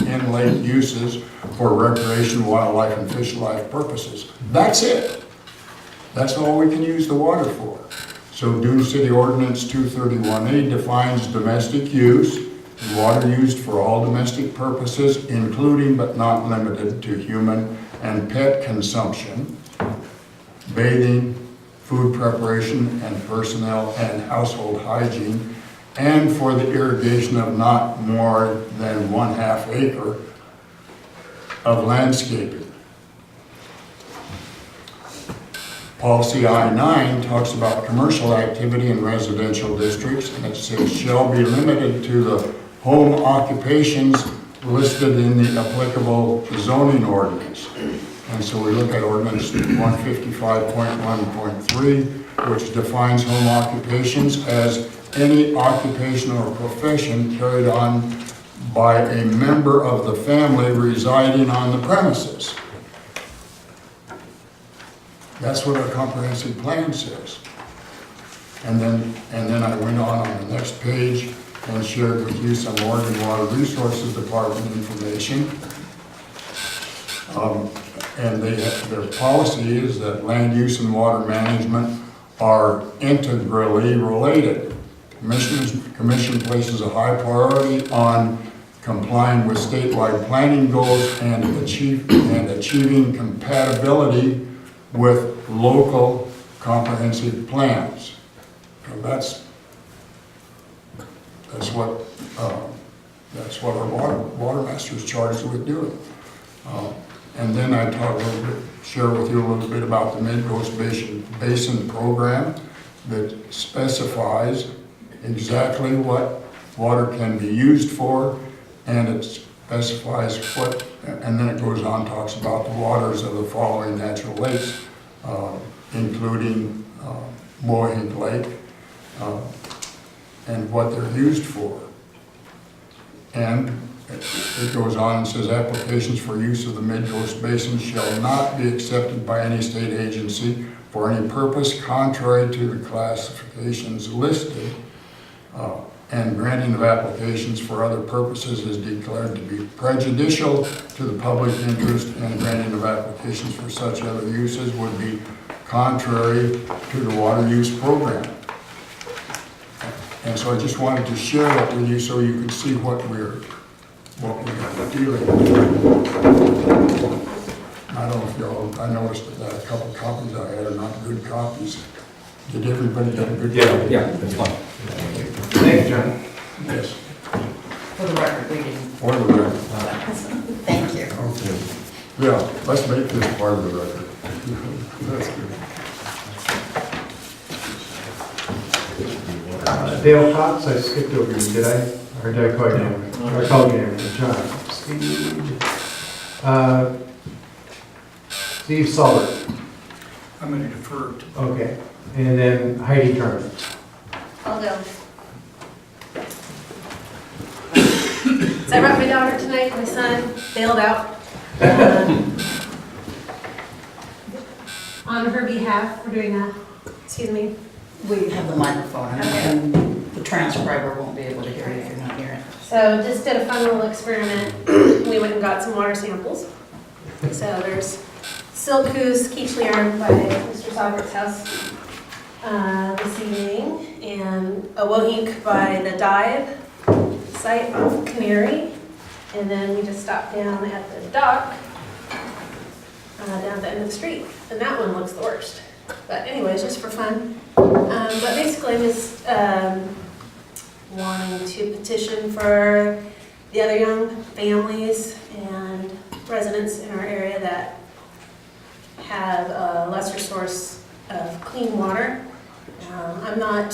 in-lake uses for recreation, wildlife, and fish life purposes. That's it. That's all we can use the water for. So Dune City Ordinance 231A defines domestic use water used for all domestic purposes, including but not limited to human and pet consumption, bathing, food preparation, and personnel and household hygiene, and for the irrigation of not more than 1/2 acre of landscaping. Policy I-9 talks about commercial activity in residential districts, and it says shall be limited to the home occupations listed in the applicable zoning ordinance. And so we look at ordinance 155.1.3, which defines home occupations as any occupation or profession carried on by a member of the family residing on the premises. That's what our comprehensive plan says. And then I went on the next page and shared with you some Oregon Water Resources Department information. And their policy is that land use and water management are integrally related. Commission places a high priority on complying with statewide planning goals and achieving compatibility with local comprehensive plans. And that's what our water master is charged with doing. And then I share with you a little bit about the Mid-Coast Basin program that specifies exactly what water can be used for, and it specifies what, and then it goes on, talks about the waters of the following natural lakes, including Mohegan Lake, and what they're used for. And it goes on and says applications for use of the Mid-Coast Basin shall not be accepted by any state agency for any purpose contrary to the classifications listed, and granting of applications for other purposes is declared to be prejudicial to the public interest, and granting of applications for such other uses would be contrary to the water use program. And so I just wanted to share that with you so you could see what we're dealing with. I don't know if y'all, I noticed that a couple of copies I had are not good copies. Did everybody get a good copy? Yeah, that's fine. Thank you, John. Yes. For the record, we didn't. For the record. Thank you. Okay. Yeah, let's make this part of the record. That's good. Dale Cox, I skipped over you, did I? Or did I call your name? I called your name, John. Steve Sullivan. I'm going to defer to. Okay. And then Heidi Turner. I'll go. So I brought my daughter tonight, my son bailed out. On her behalf, we're doing a, excuse me. We have the microphone, and the transcriber won't be able to hear you if you're not hearing it. So just did a fun little experiment. We went and got some water samples. So there's Silkus Keachliarn by Mr. Saubert's house this evening, and a Wohink by the Dive site off Canary. And then we just stopped down at the dock down at the end of the street. And that one looks the worst. But anyways, just for fun. But basically I'm just wanting to petition for the other young families and residents in our area that have a lesser source of clean water. I'm not,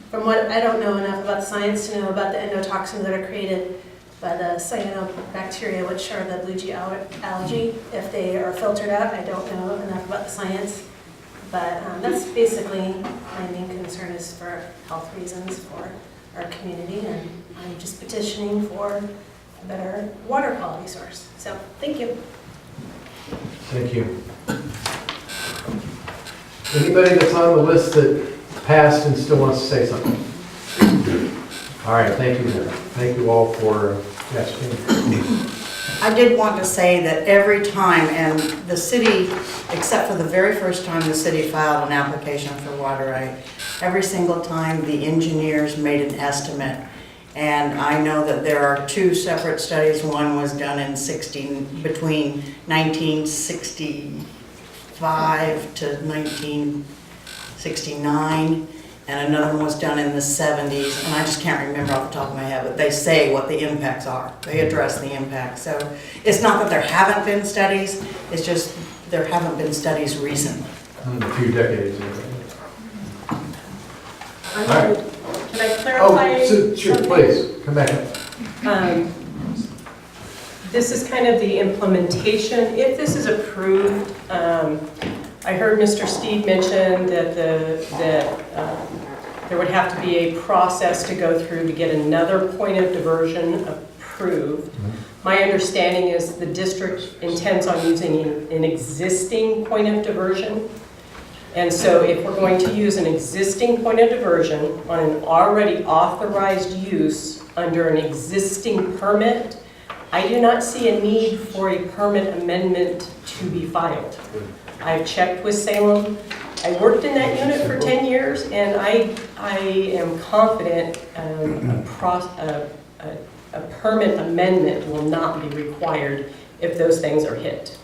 from what, I don't know enough about the science to know about the endotoxins that are created by the cyanobacteria, which are the blue G algae. If they are filtered out, I don't know enough about the science. But that's basically my main concern, is for health reasons for our community, and I'm just petitioning for a better water quality source. So, thank you. Thank you. Anybody that's on the list that passed and still wants to say something? All right, thank you. Thank you all for, yes. I did want to say that every time, and the city, except for the very first time the city filed an application for water right, every single time the engineers made an estimate And I know that there are two separate studies. One was done in between 1965 to 1969, and another one was done in the 70s, and I just can't remember off the top of my head, but they say what the impacts are. They address the impacts. So it's not that there haven't been studies, it's just there haven't been studies recently. In a few decades. Can I Oh, clarify? sure, something? please, come back. This is kind of the implementation. If this is approved, I heard Mr. Steve mention that there would have to be a process to go through to get another point of diversion approved. My understanding is the district intends on using an existing point of diversion. And so if we're going to use an existing point of diversion on an already authorized use under an existing permit, I do not see a need for a permit amendment to be filed. I've checked with Salem. I worked in that unit for 10 years, and I am confident a permit amendment will not be required if those things are hit.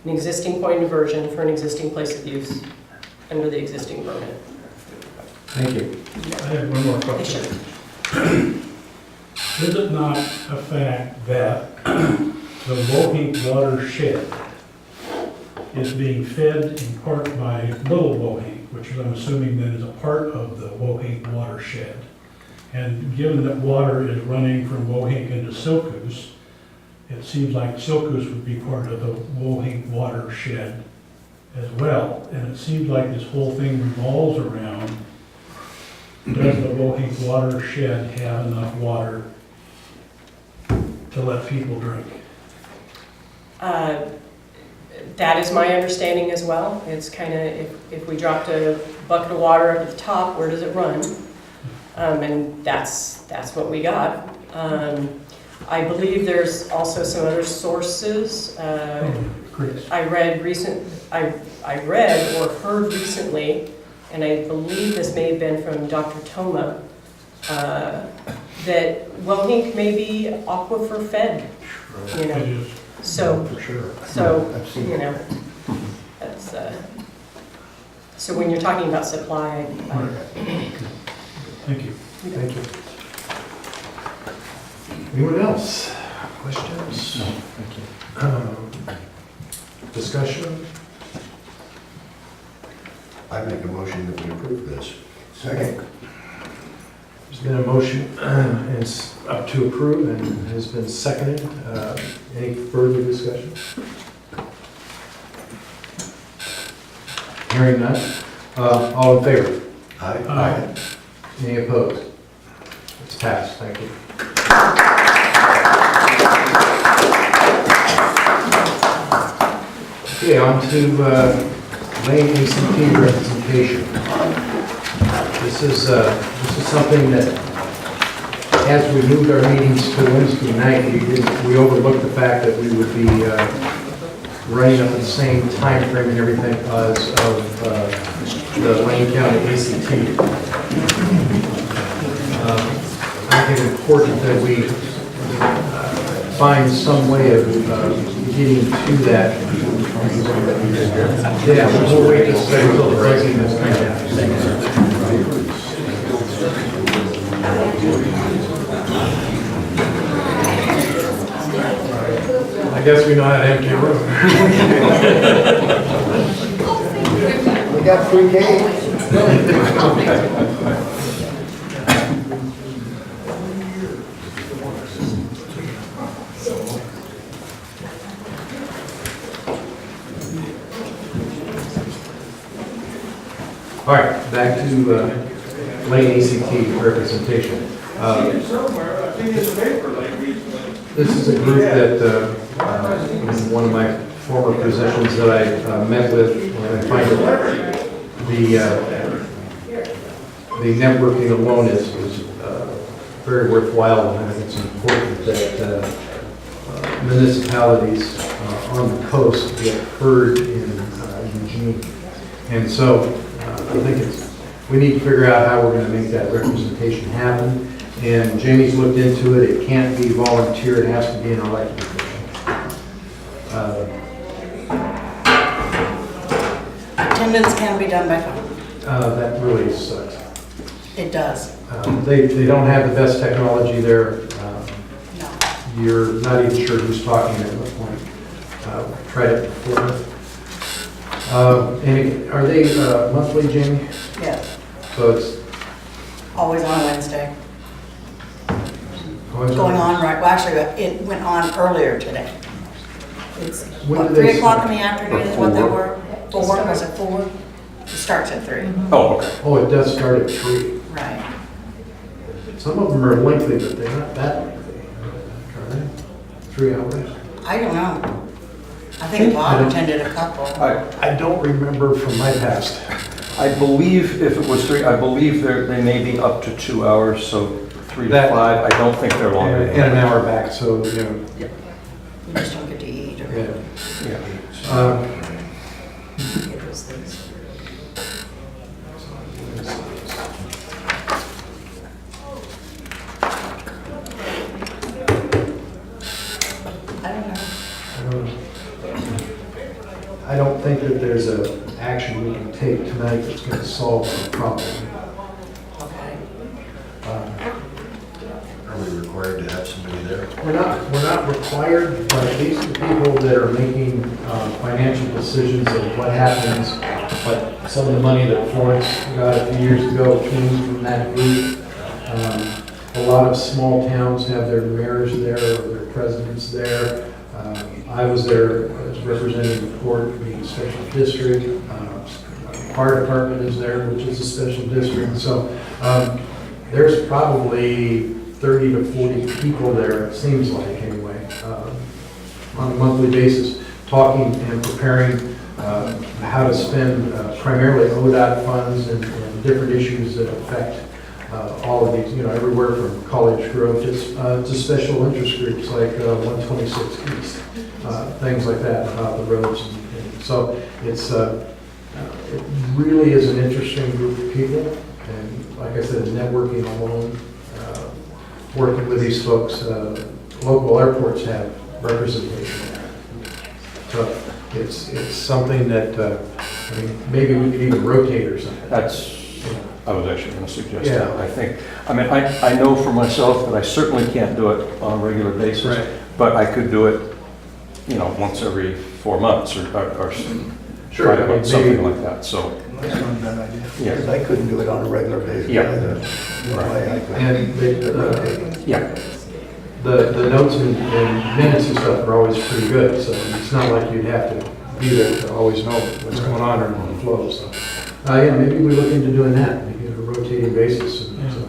An existing point of diversion for an existing place of use under the existing permit. Thank you. I have one more question. Is it not a fact that the Wohink watershed is being fed in part by Little Wohink, which I'm assuming then is a part of the Wohink watershed? And given that water is running from Wohink into Silkus, it seems like Silkus would be part of the Wohink watershed as well. And it seems like this whole thing revolves around, does the Wohink watershed have enough water to let people drink? That is my understanding as well. It's kind of, if we dropped a bucket of water up at the top, where does it run? And that's what we got. I believe there's also some other sources. I read or heard recently, and I believe this may have been from Dr. Toma, that Wohink may be aquifer fed, you know. It is. So, For sure. so, you know, that's, so when you're talking about supply, Thank you. Thank you. Anyone else? Questions? No, thank you. Discussion? I make a motion that we approve this. Second. There's been a motion, and it's up to approve, and has been seconded. Any further discussion? Hearing none. All in favor? Aye. Any opposed? It's passed, thank you. Okay, on to Lane ACT representation. This is something that, as we moved our meetings to Wednesday night, we overlooked the fact that we would be running up at the same time frame and everything as of the Lane County ACT. I think it's important that we find some way of getting to that. Yeah, we'll wait just a second until the president is coming down. I guess we know how to empty a room. We got free cake. All right, back to Lane ACT representation. This is a group that, in one of my former positions that I met with, and I find that the networking alone is very worthwhile, and I think it's important that municipalities on the coast get heard in Eugene. And so I think we need to figure out how we're going to make that representation happen. And Jamie's looked into it. It can't be volunteer. It has to be an elected official. Attendance can be done by phone. That really sucks. It does. They don't have the best technology there. No. You're not even sure who's talking at what point. Tried it before. And are they monthly, Jamie? Yes. So it's Always on Wednesday. always Going on right, well, actually, it went on earlier today. It's, When what, do they 3 o'clock in start? the afternoon is what they were? 4, was it 4? It starts at 3. Oh, okay. Oh, it does start at 3. Right. Some of them are lengthy, but they're not that lengthy. Are they? 3 hours? I don't know. I think Bob attended a couple. I don't remember from my past. I believe if it was 3, I believe they may be up to 2 hours, so 3 to That- 5. I don't think they're longer And than an that. hour back, so, you know. You just don't get to eat or Yeah. Yeah. get those things. I don't know. I don't think that there's a action we can take tonight that's going to solve the problem. Okay. Are we required to have somebody there? We're not required, but these are the people that are making financial decisions of what happens. But some of the money that Florence got a few years ago came from that group. A lot of small towns have their mayors there or their presidents there. I was there as representing the port, being a special district. Fire department is there, which is a special district. So there's probably 30 to 40 people there, it seems like anyway, on a monthly basis, talking and preparing how to spend primarily ODOT funds and different issues that affect all of these, you know, everywhere from college growth to special interest groups like 126 East, things like that about the roads. And so it really is an interesting group of people. And like I said, networking alone, working with these folks, local airports have representation there. So it's something that, I mean, maybe we could even rotate or something. I was actually going to suggest Yeah. that. I know for myself that I certainly can't do it on a regular basis, Right. but I could do it, you know, once every 4 months or Sure, I mean, something maybe- like that, so. That's not a bad idea. Yeah. Because I couldn't do it on a regular basis Yeah. either. No Right. way I could. And Yeah. the notes and minutes and stuff are always pretty good, so it's not like you'd have to be there to always know what's going on or the flow, so. Yeah, maybe we look into doing that, maybe on a rotating basis. And so,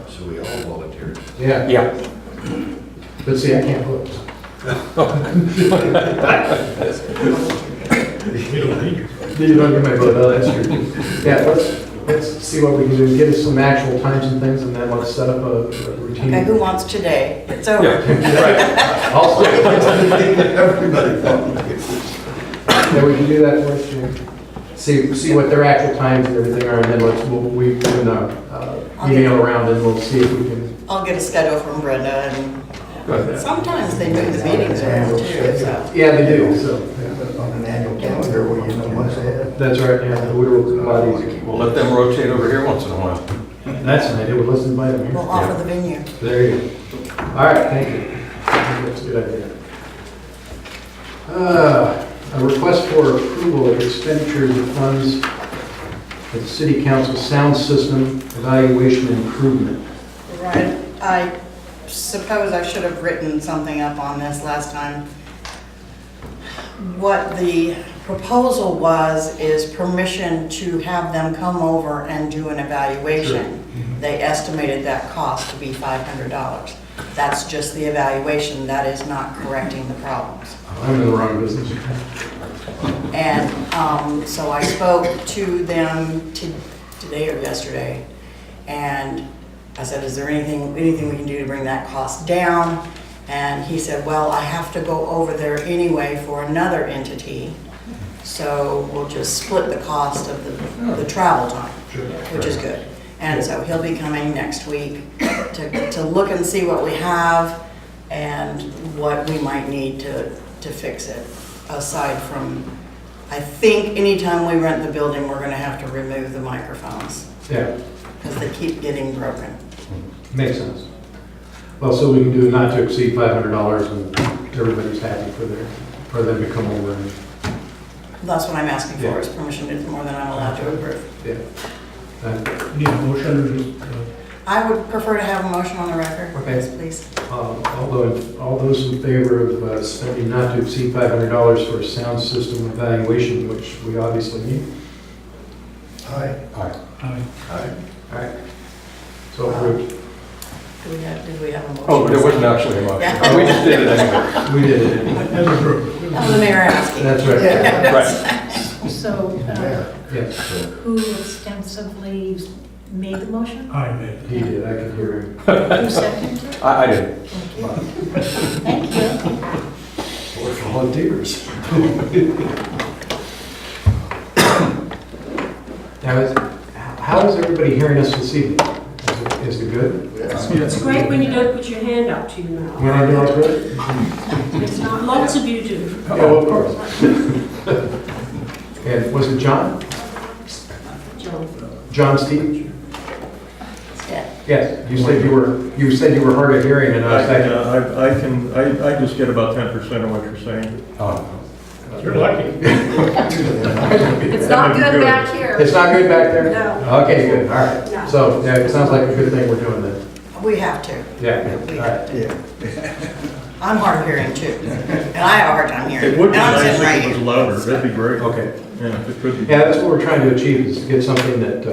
So we all volunteered. yeah, Yeah. but see, I can't vote. You don't get my vote, oh, that's true. Yeah, let's see what we can do, get us some actual times and things, and then let's set up a routine. Okay, who wants today? It's over. Right. Also, Everybody volunteers. yeah, we can do that for us, Jim. See what their actual times and everything are, and then we can email around and we'll see if we can. I'll get a schedule from Brenda and sometimes they move the meetings around too, so. Yeah, they do, so. yeah. On an annual calendar where you know what's ahead. That's right, yeah, the Whittle bodies. We'll let them rotate over here once in a while. That's nice, we'll listen by them We'll here. offer the venue. There you go. All right, thank you. I think that's a good idea. A request for approval of expenditures of funds for the city council sound system evaluation improvement. Right. I suppose I should have written something up on this last time. What the proposal was is permission to have them come over and do an evaluation. They estimated that cost to be $500. That's just the evaluation. That is not correcting the problems. I'm in the wrong business. And so I spoke to them today or yesterday, and I said, is there anything we can do to bring that cost down? And he said, well, I have to go over there anyway for another entity, so we'll just split the cost of the travel time, which is good. And so he'll be coming next week to look and see what we have and what we might need to fix it. Aside from, I think anytime we rent the building, we're gonna have to remove the microphones Yeah, because they keep getting broken. makes sense. Well, so we can do not to exceed $500 and everybody's happy for them to come over and, That's what I'm asking for, is permission to do more than I'm allowed to approve. yeah. Need a motion or just, I would prefer to have a motion on the record, Okay. yes, please. All those in favor of spending not to exceed $500 for a sound system evaluation, which we obviously need? Aye. Aye. aye. Aye. All right. So approved. Did we have a motion? Oh, there wasn't actually a motion. Yeah. We just did it anyway. We did it. As approved. That was the mayor asking. That's right. Right. So, Yes, who extensively made the motion? Aye, made. he did. I could hear him. Who seconded it? I did. Thank you. Or volunteers. Now, how is everybody hearing us this evening? Is it good? It's great when you don't put your hand up to your When I mouth. do it good? It's not, lots of you do. Yeah, well, of course. And was it John? Joan. John Stevens? Yeah. Yes, you said you were hard of hearing and I was like, I just get about 10% of what you're saying. oh. You're lucky. It's not good back here. It's not good back there? No. Okay, good, all right. No. So, yeah, it sounds like a good thing we're doing then. We have to. Yeah, We all have right. to. I'm hard of hearing too, and I have a hard time hearing. It would be And I'm nice sitting right if it was here. louder, that'd be great. Okay. Yeah, if it could be. Yeah, that's what we're trying to achieve, is to get something that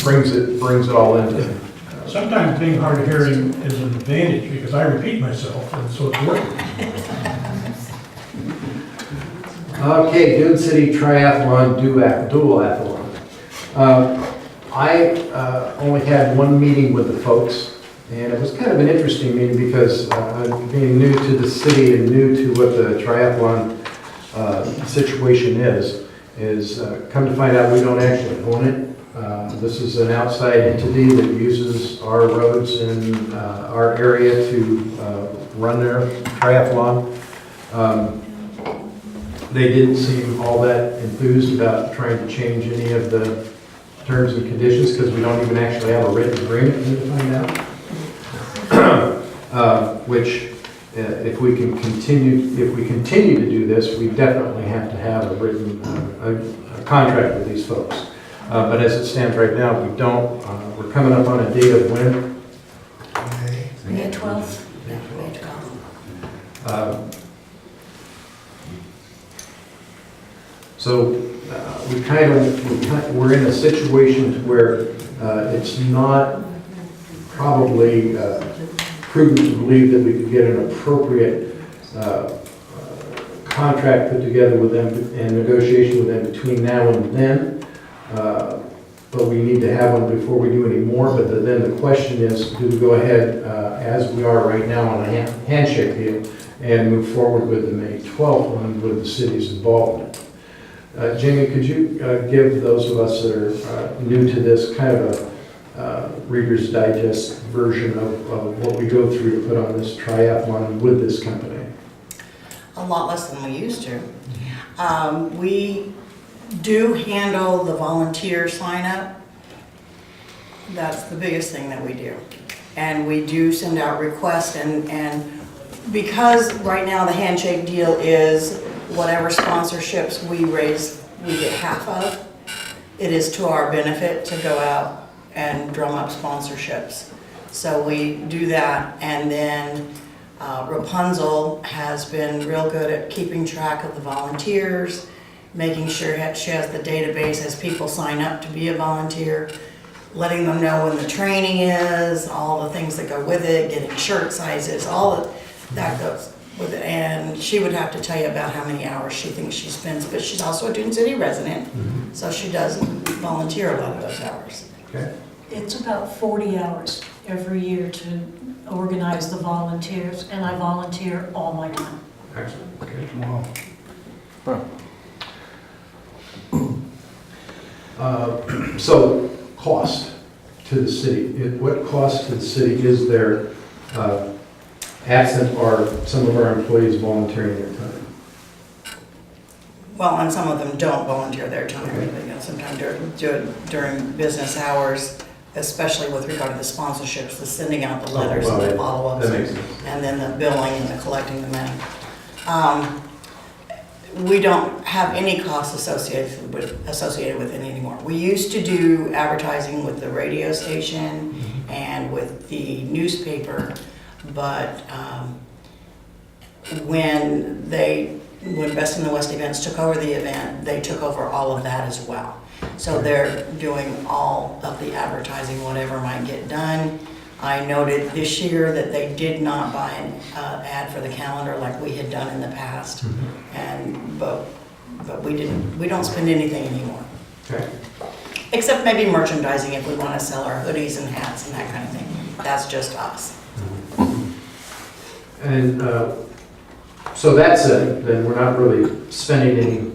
brings it all into. Sometimes being hard of hearing is an advantage because I repeat myself and so it's working. Okay, Dune City Triathlon Duathlon. I only had one meeting with the folks, and it was kind of an interesting meeting because being new to the city and new to what the triathlon situation is come to find out we don't actually own it. This is an outside entity that uses our roads in our area to run their triathlon. They didn't seem all that enthused about trying to change any of the terms and conditions because we don't even actually have a written agreement to find out. Which, if we continue to do this, we definitely have to have a written a contract with these folks. But as it stands right now, we don't. We're coming up on a date of when? May 12th. Yeah, May 12th. So we're in a situation where it's not probably prudent to believe that we could get an appropriate contract put together with them and negotiation with them between now and then. But we need to have one before we do any more. But then the question is, do we go ahead as we are right now on a handshake deal and move forward with the May 12th one with the city's involvement? Jamie, could you give those of us that are new to this kind of a Reader's Digest version of what we go through to put on this triathlon with this company? A lot less than we used to. We do handle the volunteer sign up. That's the biggest thing that we do. And we do send out requests and because right now the handshake deal is whatever sponsorships we raise, we get half of. It is to our benefit to go out and drum up sponsorships. So we do that, and then Rapunzel has been real good at keeping track of the volunteers, making sure she has the database as people sign up to be a volunteer, letting them know when the training is, all the things that go with it, getting shirt sizes, all of that goes with it. And she would have to tell you about how many hours she thinks she spends, but she's also a Dune City resident, so she does volunteer a lot of those hours. Okay. It's about 40 hours every year to organize the volunteers, and I volunteer all my time. Excellent. Okay. Wow. So, cost. to the city? What cost to the city is there absent are some of our employees volunteering their time? Well, and some of them don't volunteer their time, sometimes during business hours, especially with regard to the sponsorships, the sending out the letters and the follow-ups, That makes sense. and then the billing and the collecting the money. We don't have any costs associated with it anymore. We used to do advertising with the radio station and with the newspaper, but when Best in the West Events took over the event, they took over all of that as well. So they're doing all of the advertising, whatever might get done. I noted this year that they did not buy an ad for the calendar like we had done in the past, but we don't spend anything anymore. Okay. Except maybe merchandising if we want to sell our hoodies and hats and that kind of thing. That's just us. And so that's it, then we're not really spending any.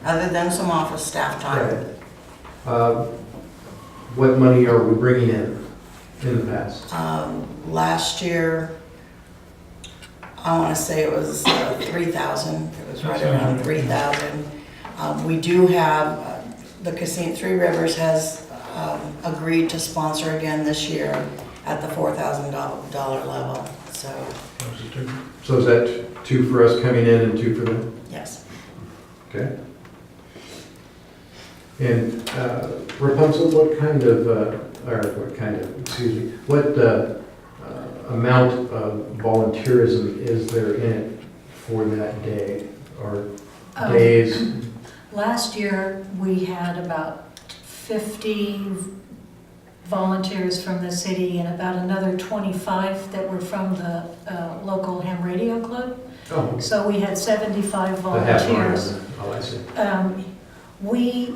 Other than some office staff time. What money are we bringing in the past? Last year, I want to say it was 3,000. It was right around 3,000. We do have, the casino, Three Rivers has agreed to sponsor again this year at the $4,000 level, so. So is that 2 for us coming in and 2 for them? Yes. Okay. And Rapunzel, what amount of volunteerism is there in it for that day or days? Last year, we had about 50 volunteers from the city and about another 25 that were from the local ham radio club. Oh, okay. So we had 75 The half volunteers. mile, oh, I see. We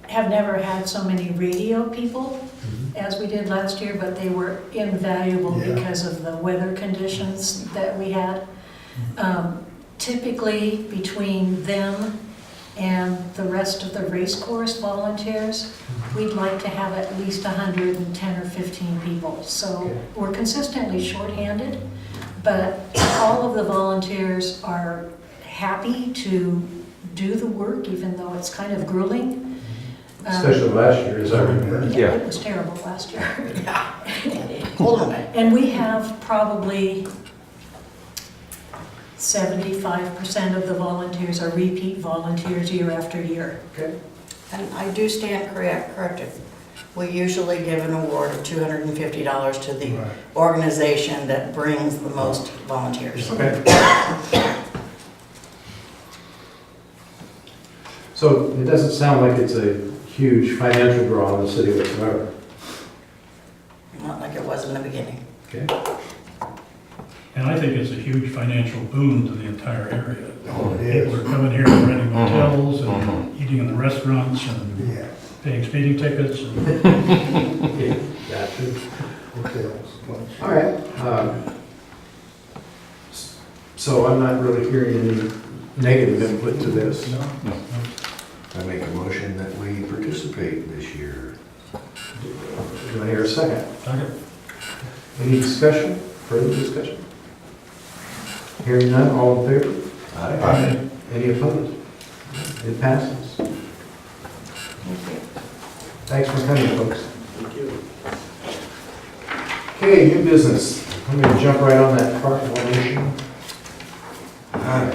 have never had so many radio people as we did last year, but they were invaluable because of the weather conditions that we had. Typically, between them and the rest of the race course volunteers, we'd like to have at least 110 or 15 people. So we're consistently shorthanded, but all of the volunteers are happy to do the work, even though it's kind of grueling. Especially last year, as I remember. Yeah, it was terrible last year. Yeah. And we have probably 75% of the volunteers are repeat volunteers year after year. Okay. And I do stand corrected. We usually give an award of $250 to the organization that brings the most volunteers. Okay. So it doesn't sound like it's a huge financial draw on the city whatsoever. Not like it was in the beginning. Okay. And I think it's a huge financial boon to the entire area. Oh, it is. We're coming here and renting hotels and eating in the restaurants and paying speeding tickets. Yeah, gotcha. Okay. All right. So I'm not really hearing any negative input to this. I make a motion that we participate this year. Do I hear a second? Second. Any discussion? Further discussion? Hearing none, all in favor? Aye. Any opposed? It passes. Thanks for coming, folks. Thank you. Okay, new business. I'm going to jump right on that proclamation. All right.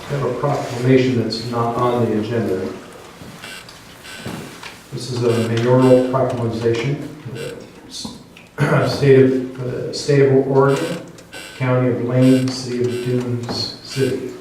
We have a proclamation that's not on the agenda. This is a mayoral proclamation. State of Oregon, County of Lane, City of Dunes City.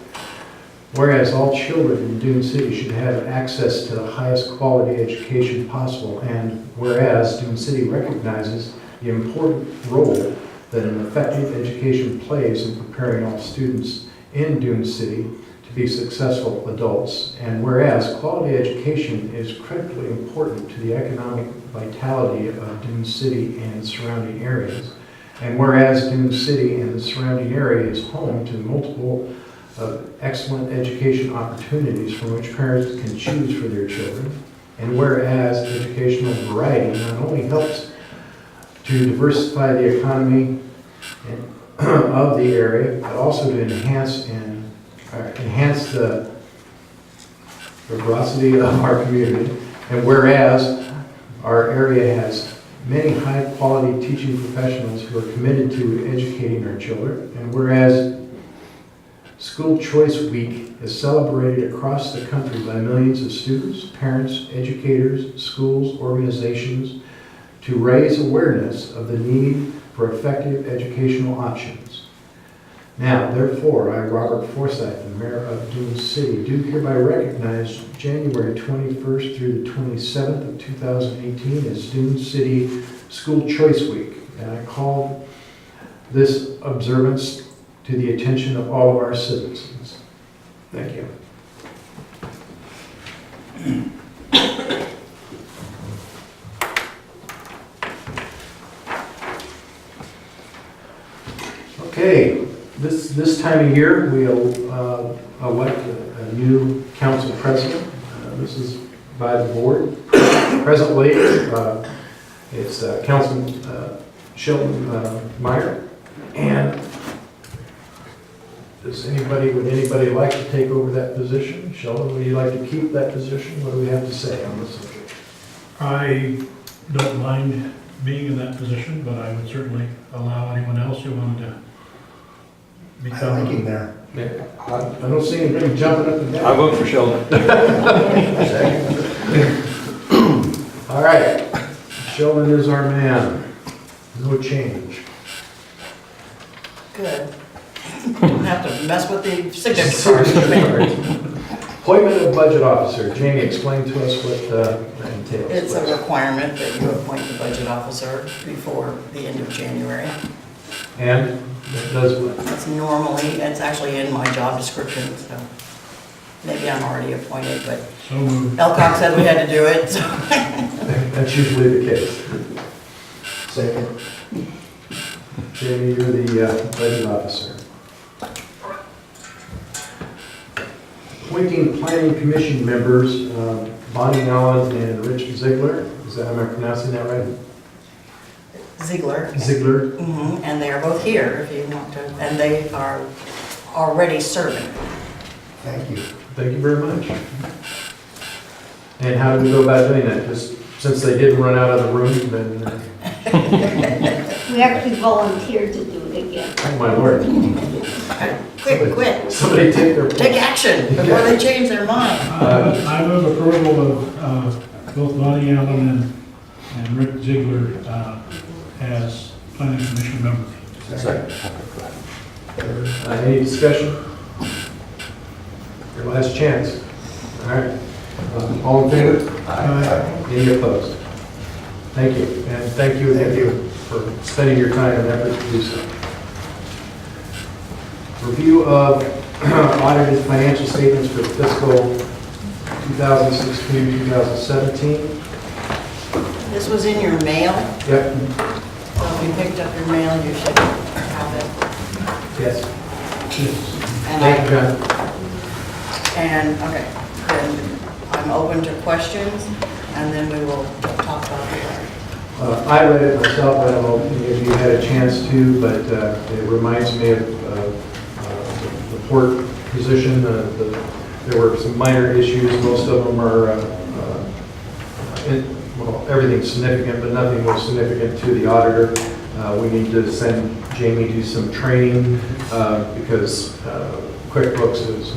Whereas all children in Dune City should have access to the highest quality education possible, and whereas Dune City recognizes the important role that an effective education plays in preparing all students in Dune City to be successful adults, and whereas quality education is critically important to the economic vitality of Dune City and surrounding areas, and whereas Dune City and the surrounding area is home to multiple excellent education opportunities from which parents can choose for their children, And whereas educational variety not only helps to diversify the economy of the area, but also to enhance the vibrancy of our community. And whereas our area has many high-quality teaching professionals who are committed to educating our children, and whereas School Choice Week is celebrated across the country by millions of students, parents, educators, schools, organizations to raise awareness of the need for effective educational options. Now, therefore, I, Robert Forsyth, the Mayor of Dune City, do hereby recognize January 21st through the 27th of 2018 as Dune City School Choice Week, and I call this observance to the attention of all of our citizens. Thank you. Okay, this time of year, we elect a new council president. This is by the board. Presently, it's Councilman Sheldon Meyer. And would anybody like to take over that position? Sheldon, would you like to keep that position? What do we have to say on this subject? I don't mind being in that position, but I would certainly allow anyone else who wanted to become. I like him there. I don't see anybody jumping up and down. I vote for Sheldon. All right, Sheldon is our man. No change. Good. Don't have to mess with the signature card. Appointment of budget officer. Jamie, explain to us what that entails. It's a requirement that you appoint the budget officer before the end of January. And it does what? It's actually in my job description, so maybe I'm already appointed, but So moved. Elcock said we had to do it, so. That's usually the case. Second. Jamie, you're the budget officer. Appointing planning commission members, Bonnie Allen and Rich Ziegler. Am I pronouncing that right? Ziegler. Ziegler. And they are both here if you want to, and they are already serving. Thank you. Thank you very much. And how do we go about doing that? Just since they didn't run out of the room, then... We actually volunteered to do it again. Oh, my word. Quick. Somebody take action before they change their mind. I move approval of both Bonnie Allen and Rick Ziegler as planning commission members. Second. Any discussion? Your last chance. All right. All in favor? Aye. Any opposed? Thank you. And thank you again for spending your time and effort to do so. Review of audited financial statements for fiscal 2016, 2017. This was in your mail. Yep. So if you picked up your mail, you should have it. Yes. And Thank you, John. And, okay, then I'm open to questions, and then we will talk about it. I read it myself. I don't know if you had a chance to, but it reminds me of the port position. There were some minor issues. Most of them are, everything's significant, but nothing was significant to the auditor. We need to send Jamie to some training because QuickBooks is,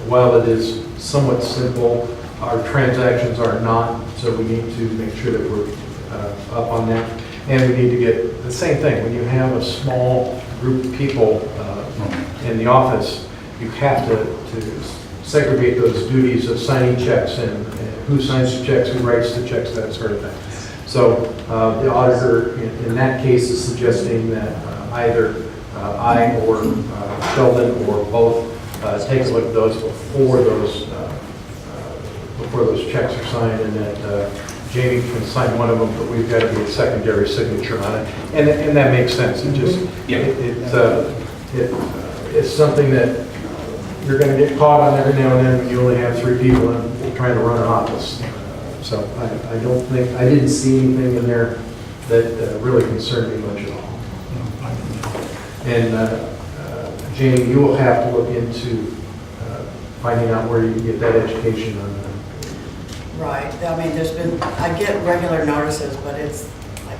while it is somewhat simple, our transactions are not, so we need to make sure that we're up on that. And we need to get the same thing. When you have a small group of people in the office, you have to segregate those duties of signing checks and who signs the checks, who writes the checks, that sort of thing. So the auditor in that case is suggesting that either I or Sheldon or both take a look at those before those checks are signed, and that Jamie can sign one of them, but we've got to be a secondary signature on it, and that makes sense. It just it's something that you're going to get caught on every now and then when you only have 3 people and trying to run an office. So I don't think, I didn't see anything in there that really concerned me much at all. And Jane, you will have to look into finding out where you can get that education on that. Right, I mean, I get regular notices, but it's like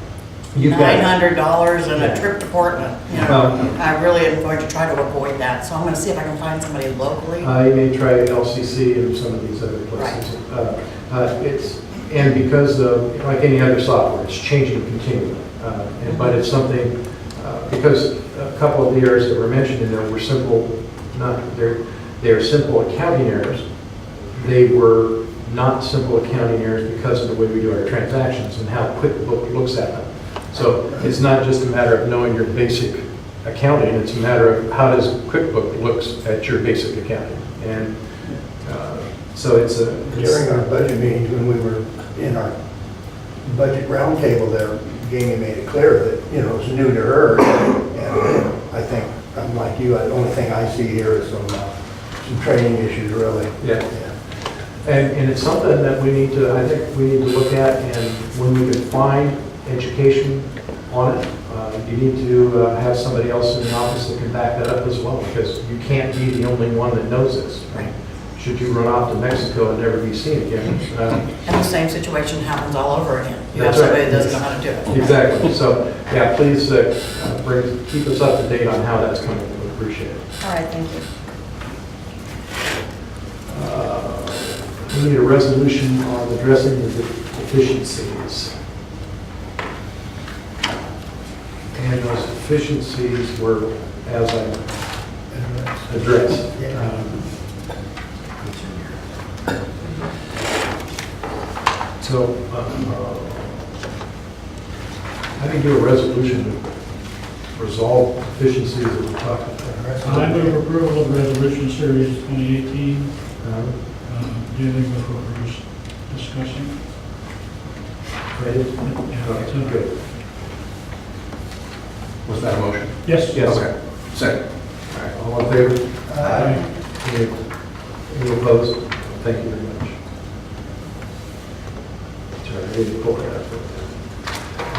You've got- $900 and Yeah. a trip to Portland. You know, Well- I really am going to try to avoid that, so I'm gonna see if I can find somebody locally. I may try LCC and some of these other places. And because like any other software, it's changing continually. But it's something, because a couple of the errors that were mentioned in there were simple, they're simple accounting errors. They were not simple accounting errors because of the way we do our transactions and how QuickBooks looks at them. So it's not just a matter of knowing your basic accounting, it's a matter of how does QuickBooks looks at your basic accounting. And so it's During our budget meetings, when we were in our budget roundtable there, Jamie made it clear that, you know, it's new to her. And I think, I'm like you, the only thing I see here is some training issues, really. Yeah. And it's something that we need to, I think we need to look at, and when we can find education on it, you need to have somebody else in the office that can back that up as well, because you can't be the only one that knows this. Right. Should you run off to Mexico and never be seen again? And the same situation happens all over again. You have That's right. somebody that doesn't know how to do it. Exactly. So, yeah, please keep us up to date on how that's coming. We appreciate it. All right, thank you. We need a resolution on addressing the deficiencies. And those deficiencies were, as I addressed. So, how do you do a resolution to resolve deficiencies that we're talking about? I move approval of resolution series 2018, dealing with what we're just discussing. Ready? Yeah, Good. Was that a motion? Yes. Yes. Okay. Second. All right, all in favor? Aye. Any opposed? Thank you very much. Sorry, I need to pull that up.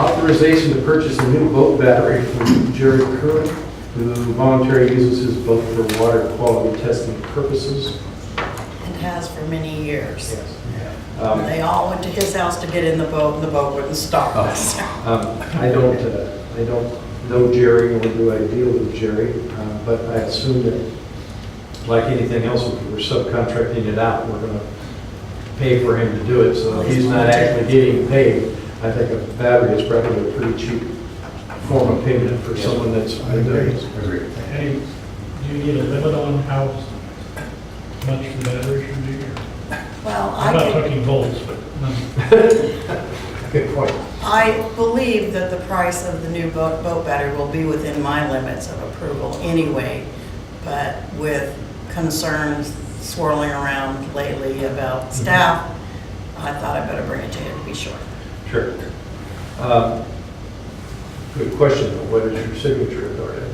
Authorization to purchase a new boat battery from Jerry Curran, who voluntarily uses his boat for water quality testing purposes. It has for many years. Yes. They all went to his house to get in the boat, and the boat wouldn't start. I don't know Jerry, nor do I deal with Jerry, but I assume that, like anything else, if we're subcontracting it out, we're going to pay for him to do it. So if he's not actually getting paid, I think a battery is probably a pretty cheap form of payment for someone that's been doing it. Agreed. Hey, do you need a limit on how much the battery should be? Well, I'm not talking volts, but. Good point. I believe that the price of the new boat battery will be within my limits of approval anyway, but with concerns swirling around lately about staff, I thought I'd better bring it to you to be sure. Sure. Good question, though. What is your signature authority?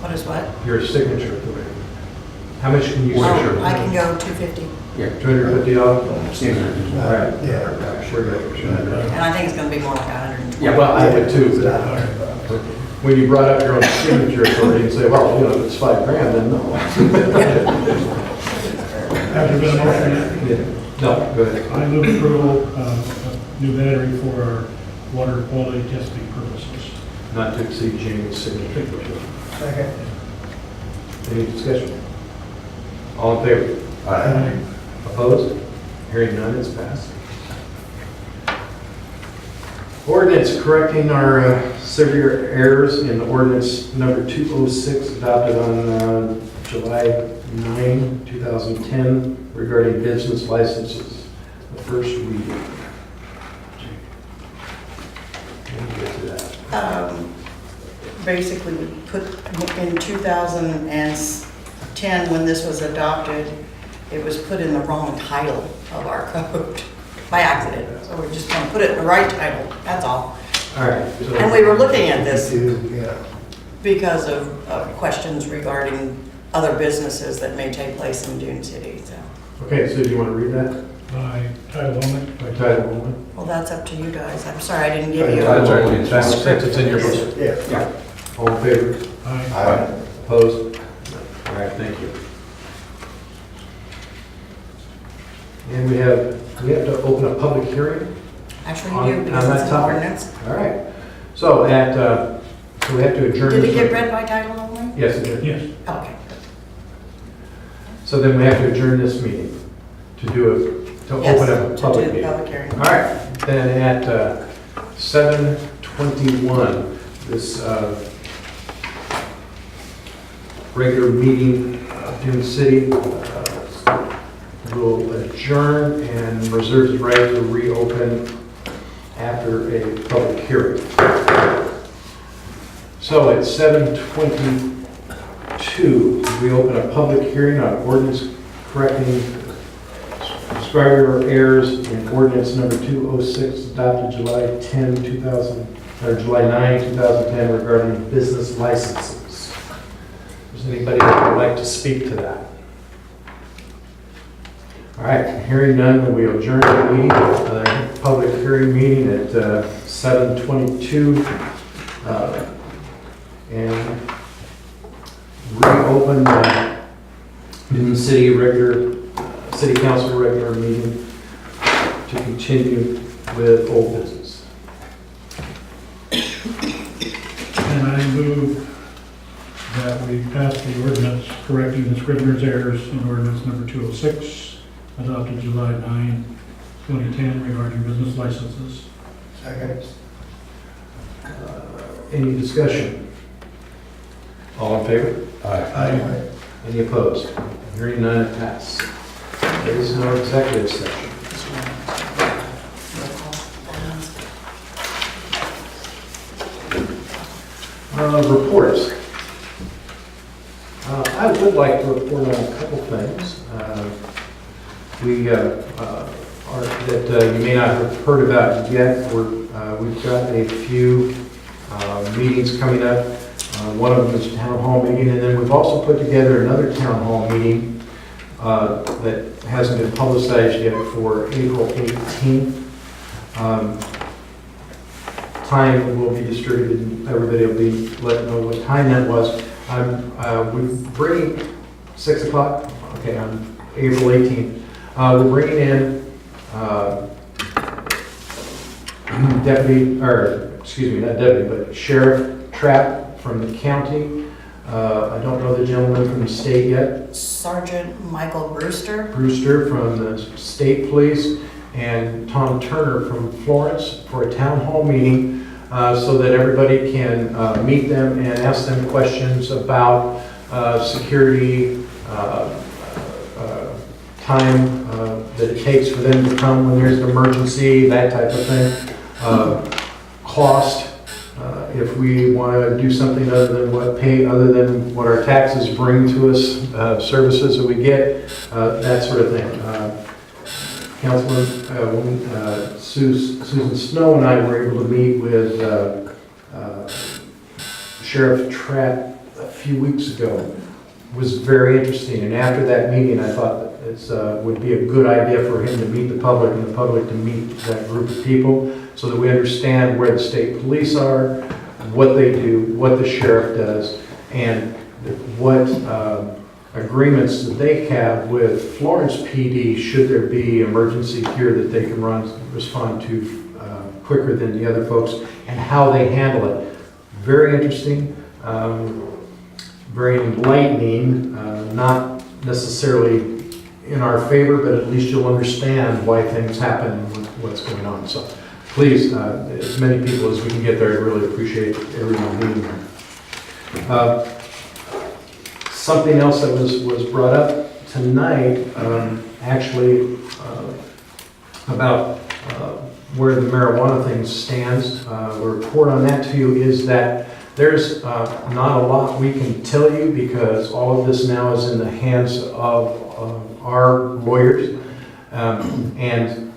What is what? Your signature authority. How much can you Oh, signature? I can go 250, Yeah. $250? All right. Yeah. Sure. and I think it's gonna be more like 120. Yeah, well, I would too. but When you brought up your own signature authority and say, well, you know, if it's $5,000, then no. Have there been a motion yet? No, go ahead. I move approval of a new battery for our water quality testing purposes. Not to exceed James' signature. Second. Any discussion? All in favor? Aye. Opposed? Hearing none, it's passed. Ordinance correcting our severe errors in ordinance number 206 adopted on July 9, 2010 regarding business licenses. The first reading. Let me get to that. Basically, we put in 2010, when this was adopted, it was put in the wrong title of our code by accident. So we're just going to put it in the right title, that's all. All right. And we were looking at this Yeah. because of questions regarding other businesses that may take place in Dune City, so. Okay, so do you want to read that? by title only. By title only? Well, that's up to you guys. I'm sorry, I didn't give you. Title a only, since it's in your book. Yeah. All in favor? Aye. Opposed? All right, thank you. And we have to open a public hearing? Actually, you do, On because that it's an topic. ordinance. All right. So so we have to adjourn. Did it this get one. read by title only? Yes, it did. Yes. Okay. So then we have to adjourn this meeting to open Yes, up a to public do the meeting. public hearing. All right, then at 7:21, this regular meeting of Dune City will adjourn and reserves the right to reopen after a public hearing. So at 7:22, we open a public hearing on ordinance correcting subscriber errors in ordinance number 206 adopted July 9, 2010 regarding business licenses. Is there anybody that would like to speak to that? All right, hearing none, then we adjourn the meeting, public hearing meeting at 7:22, and reopen the city council regular meeting to continue with old business. And I move that we pass the ordinance correcting the scrivener's errors in ordinance number 206, adopted July 9, 2010, regarding business licenses. Second. Any discussion? All in favor? Aye. Any opposed? Hearing none, it passes. There is no executive session. Reports. I would like to report on a couple things. That you may not have heard about yet. We've got a few meetings coming up. One of them is a town hall meeting, and then we've also put together another town hall meeting that hasn't been publicized yet for April 18th. Time will be distributed, and everybody will be let know what time that was. We're bringing 6 o'clock, okay, on April 18th. We're bringing in Sheriff Trapp from the county. I don't know the gentleman from the state yet. Sergeant Michael Brewster. Brewster from the state police, and Tom Turner from Florence for a town hall meeting so that everybody can meet them and ask them questions about security, time that it takes for them to come when there's an emergency, that type of thing. Cost, if we want to do something other than what our taxes bring to us, services that we get, that sort of thing. Councilwoman Susan Snow and I were able to meet with Sheriff Trapp a few weeks ago. It was very interesting, and after that meeting, I thought it would be a good idea for him to meet the public and the public to meet that group of people so that we understand where the state police are, what they do, what the sheriff does, and what agreements that they have with Florence PD should there be emergency here that they can respond to quicker than the other folks, and how they handle it. Very interesting, very enlightening, not necessarily in our favor, but at least you'll understand why things happen and what's going on. So please, as many people as we can get there, I really appreciate everyone being there. Something else that was brought up tonight, actually, about where the marijuana thing stands. A report on that to you is that there's not a lot we can tell you because all of this now is in the hands of our lawyers. And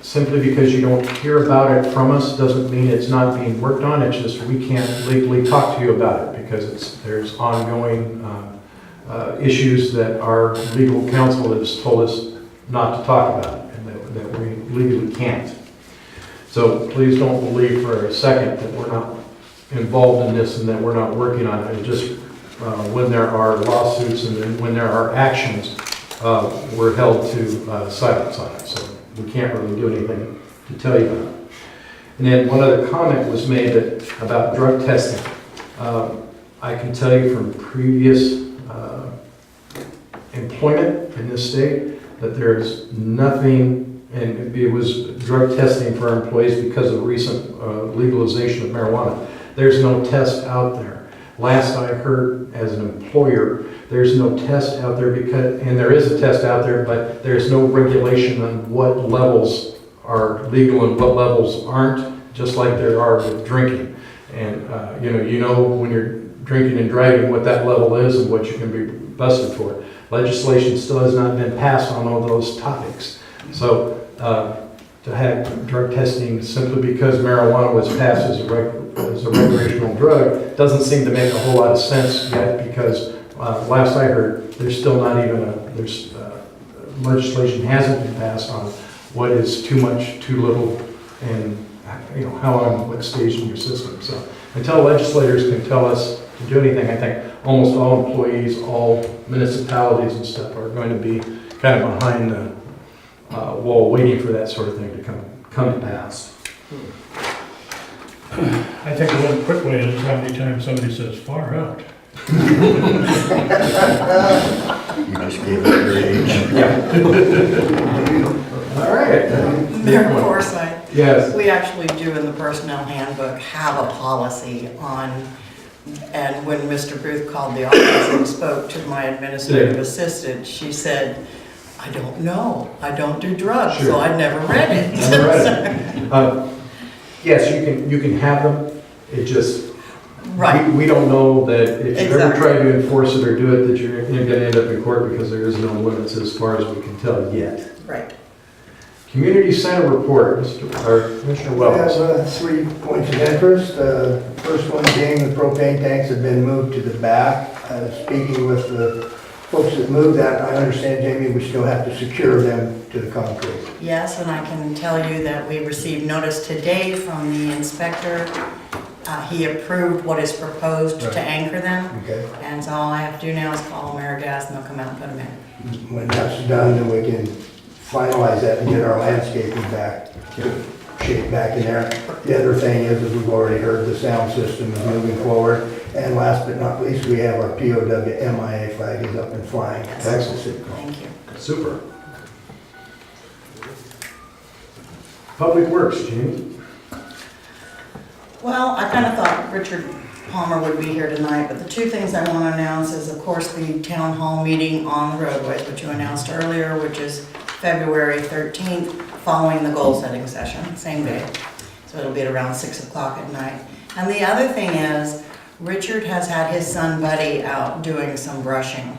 simply because you don't hear about it from us doesn't mean it's not being worked on. It's just we can't legally talk to you about it because there's ongoing issues that our legal counsel has told us not to talk about. that we legally can't. So please don't believe for a second that we're not involved in this and that we're not working on it. It's just when there are lawsuits and then when there are actions, we're held to silence on it. So we can't really do anything to tell you about it. And then one other comment was made about drug testing. I can tell you from previous employment in this state that there's nothing, and it was drug testing for our employees because of recent legalization of marijuana. There's no test out there. Last I heard as an employer, there's no test out there because, and there is a test out there, but there's no regulation on what levels are legal and what levels aren't, just like there are with drinking. And you know when you're drinking and driving what that level is and what you can be busted for. Legislation still has not been passed on all those topics. So to have drug testing simply because marijuana was passed as a recreational drug doesn't seem to make a whole lot of sense yet, because last I heard, there's still not even legislation hasn't been passed on what is too much, too little, and how on what stage in your system. So until legislators can tell us to do anything, I think almost all employees, all municipalities and stuff are going to be kind of behind the wall waiting for that sort of thing to come to pass. I think one quick way is how many times somebody says, far out. You just gave it your age. All right. Mayor Forsyth. Yes. We actually do in the personnel handbook have a policy on, and when Mr. Booth called the office and spoke to my administrative assistant, she said, I don't know, I don't do drugs, Sure. so I never read it. Never read it. Yes, you can have them, it just, Right. we don't know that if you ever Exactly. try to enforce it or do it, that you're going to end up in court, because there is no limits as far as we can tell yet. Right. Community Center report, Commissioner I Wells. have 3 points of interest. First one being the propane tanks have been moved to the back. Speaking with the folks that moved that, I understand, Jamie, we still have to secure them to the concrete. Yes, and I can tell you that we received notice today from the inspector. He approved what is proposed to anchor them. Okay. And so all I have to do now is call AmeriGas and they'll come out and put them in. When that's done, then we can finalize that and get our landscaping back, shape back in there. The other thing is we've already heard the sound system is moving forward. And last but not least, we have our POW MIA flag is up and flying. Excellent. Thank you. Super. Public Works, Jamie. Well, I kind of thought Richard Palmer would be here tonight, but the two things I want to announce is, of course, the town hall meeting on the roadways, which you announced earlier, which is February 13th, following the goal setting session, same day. So it'll be at around 6 o'clock at night. And the other thing is, Richard has had his son Buddy out doing some brushing.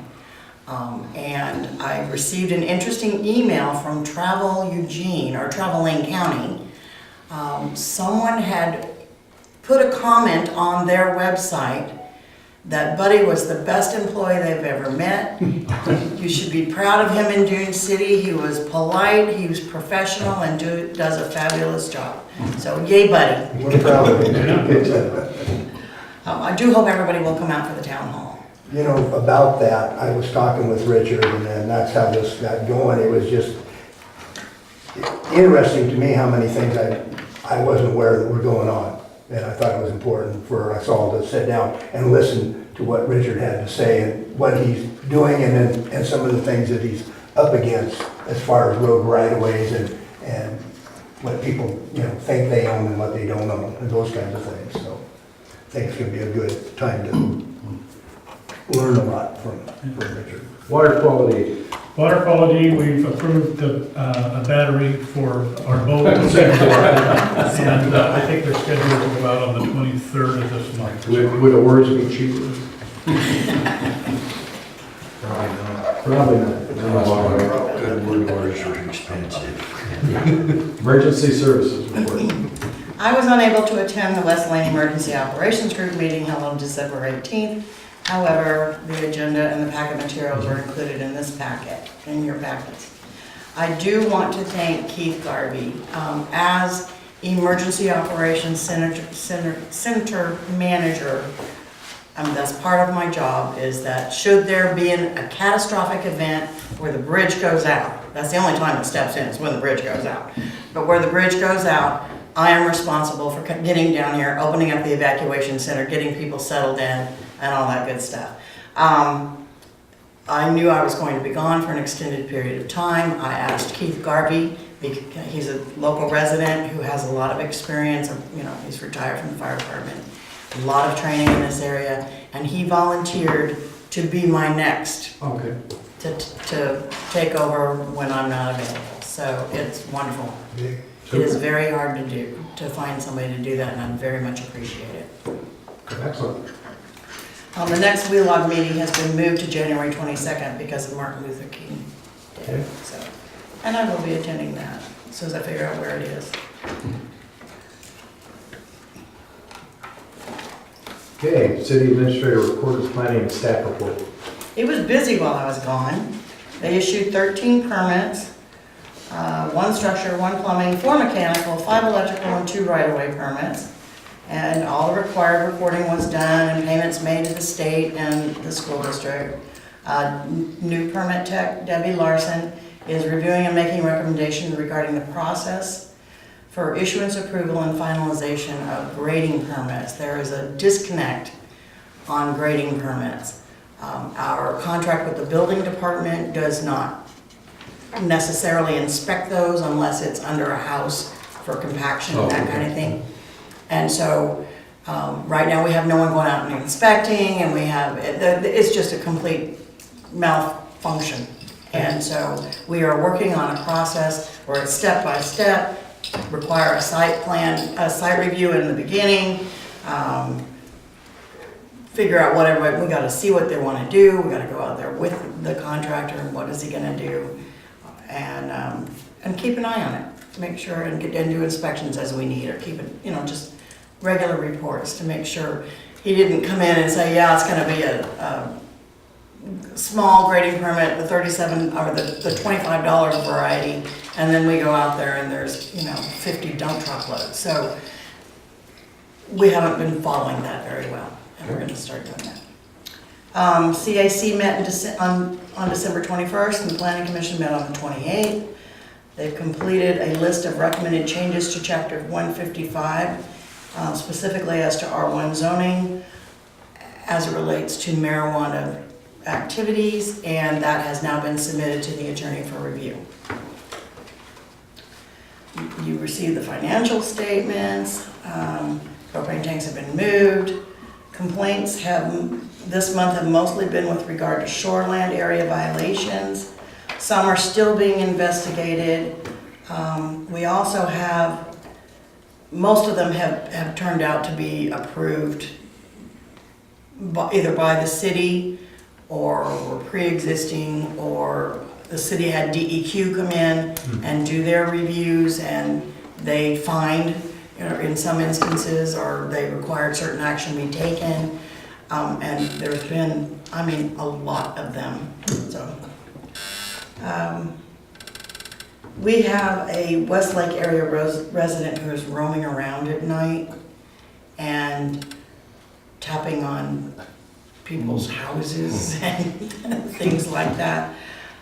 And I received an interesting email from Travel Eugene, or Travel Lane County. Someone had put a comment on their website that Buddy was the best employee they've ever met. You should be proud of him in Dune City. He was polite, he was professional, and does a fabulous job. So yay, Buddy. We're proud of it. I do hope everybody will come out for the town hall. You know, about that, I was talking with Richard, and then that's how this got going. It was just interesting to me how many things I wasn't aware that were going on. And I thought it was important for us all to sit down and listen to what Richard had to say and what he's doing, and some of the things that he's up against as far as road right-of-ways and what people, think they own and what they don't own, and those kinds of things. So I think it's going to be a good time to learn a lot from Richard. Water quality. Water quality, we've approved a battery for our boat. And I think they're scheduled to go out on the 23rd of this month. Would the words be cheaper? Probably not. Good word orders are expensive. Emergency services report. I was unable to attend the West Lane Emergency Operations Group meeting held on December 18th. However, the agenda and the packet materials are included in this packet, in your packets. I do want to thank Keith Garvey. As Emergency Operations Center Manager, that's part of my job, is that should there be a catastrophic event where the bridge goes out, that's the only time it steps in, is when the bridge goes out. But where the bridge goes out, I am responsible for getting down here, opening up the evacuation center, getting people settled in, and all that good stuff. I knew I was going to be gone for an extended period of time. I asked Keith Garvey, he's a local resident who has a lot of experience, he's retired from the fire department, a lot of training in this area, and he volunteered to be my next, to take over when I'm not available. So it's wonderful. It is very hard to do, to find somebody to do that, and I very much appreciate it. Excellent. The next WheeLog meeting has been moved to January 22nd because of Martin Luther King Day. So, and I will be attending that as soon as I figure out where it is. Okay, City Administrator Recorder's Planning and Staff Report. It was busy while I was gone. They issued 13 permits, 1 structure, 1 plumbing, 4 mechanical, 5 electrical, and 2 right-of-way permits. And all the required reporting was done and payments made to the state and the school district. New permit tech, Debbie Larson, is reviewing and making recommendations regarding the process for issuance, approval, and finalization of grading permits. There is a disconnect on grading permits. Our contract with the building department does not necessarily inspect those unless it's under a house for compaction and that kind of thing. And so right now we have no one going out and inspecting, and it's just a complete malfunction. And so we are working on a process where it's step by step, require a site plan, a site review in the beginning, figure out what we got to see what they want to do. We got to go out there with the contractor and what is he going to do, and keep an eye on it, make sure and do inspections as we need, or keep it, just regular reports to make sure he didn't come in and say, yeah, it's going to be a small grading permit, the $37 or the $25 variety, and then we go out there and there's 50 dump truck loads. So we haven't been following that very well, and we're going to start doing that. CAC met on December 21st, and the Planning Commission met on the 28th. They've completed a list of recommended changes to Chapter 155, specifically as to R1 zoning, as it relates to marijuana activities, and that has now been submitted to the attorney for review. You received the financial statements. Propane tanks have been moved. Complaints this month have mostly been with regard to shoreland area violations. Some are still being investigated. We also have, most of them have turned out to be approved either by the city or were pre-existing, or the city had DEQ come in and do their reviews, and they fined in some instances, or they required certain action be taken. And there's been, a lot of them. So we have a Westlake area resident who is roaming around at night and tapping on people's houses and things like that.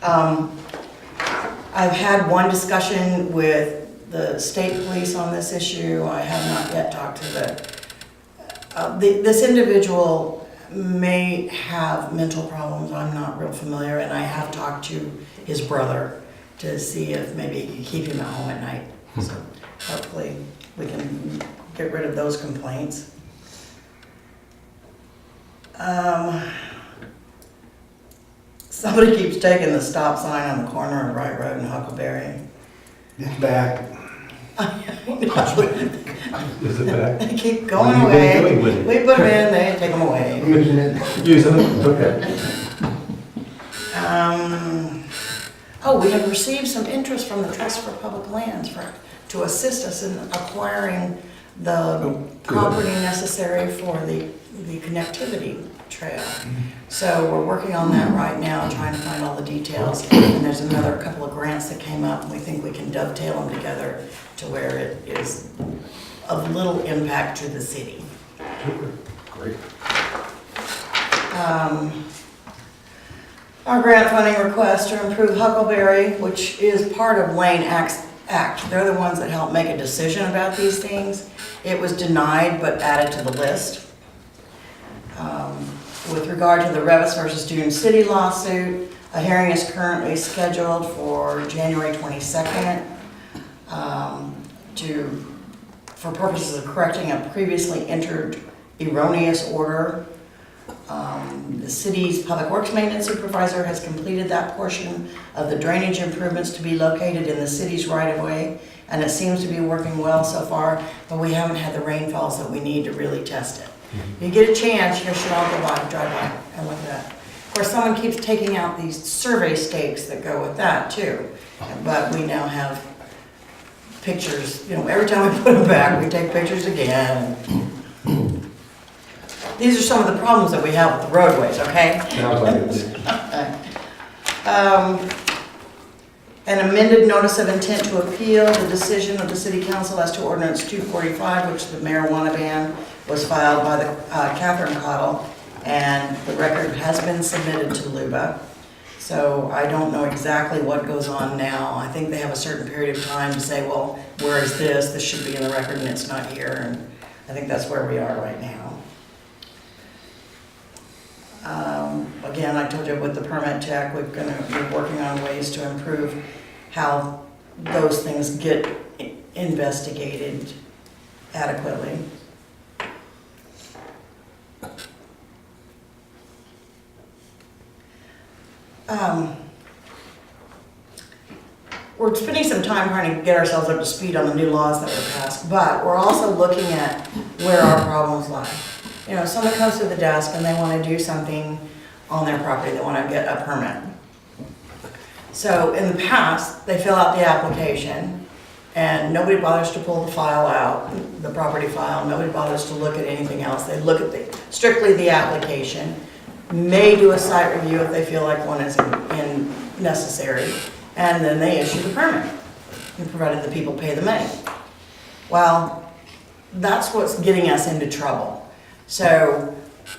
I've had one discussion with the state police on this issue. I have not yet talked to this individual may have mental problems. I'm not real familiar, and I have talked to his brother to see if maybe he can keep him at home at night. So hopefully we can get rid of those complaints. Somebody keeps taking the stop sign on the corner of Wright Road and Huckleberry. It's back. Is it back? They keep What going have you away. been doing with it? We put them in, they take them away. Using it. Using it? Okay. We have received some interest from the Trust for Public Lands to assist us in acquiring the property necessary for the connectivity trail. So we're working on that right now, trying to find all the details. And there's another couple of grants that came up, and we think we can dovetail them together to where it is of little impact to the city. Great. Our grant funding request to improve Huckleberry, which is part of Lane Act. They're the ones that help make a decision about these things. It was denied but added to the list. With regard to the Revis versus Dune City lawsuit, a hearing is currently scheduled for January 22nd for purposes of correcting a previously entered erroneous order. The city's public works maintenance supervisor has completed that portion of the drainage improvements to be located in the city's right-of-way, and it seems to be working well so far, but we haven't had the rainfalls that we need to really test it. If you get a chance, you should all go by, drive by and look at that. Of course, someone keeps taking out these survey stakes that go with that too, but we now have pictures, you know, every time we put them back, we take pictures again. These are some of the problems that we have with the roadways, okay? Sounds like it. An amended notice of intent to appeal the decision of the City Council as to Ordinance 245, which the marijuana ban was filed by the Catherine Cottle, and the record has been submitted to LUBA. So I don't know exactly what goes on now. I think they have a certain period of time to say, well, where is this? This should be in the record and it's not here. And I think that's where we are right now. Again, I told you with the permit check, we're going to be working on ways to improve how those things get investigated adequately. We're spending some time trying to get ourselves up to speed on the new laws that were passed, but we're also looking at where our problems lie. You know, someone comes to the desk and they want to do something on their property, they want to get a permit. So in the past, they fill out the application and nobody bothers to pull the file out, the property file, nobody bothers to look at anything else. They look at strictly the application, may do a site review if they feel like one is necessary, and then they issue the permit, and provided the people pay the money. Well, that's what's getting us into trouble. So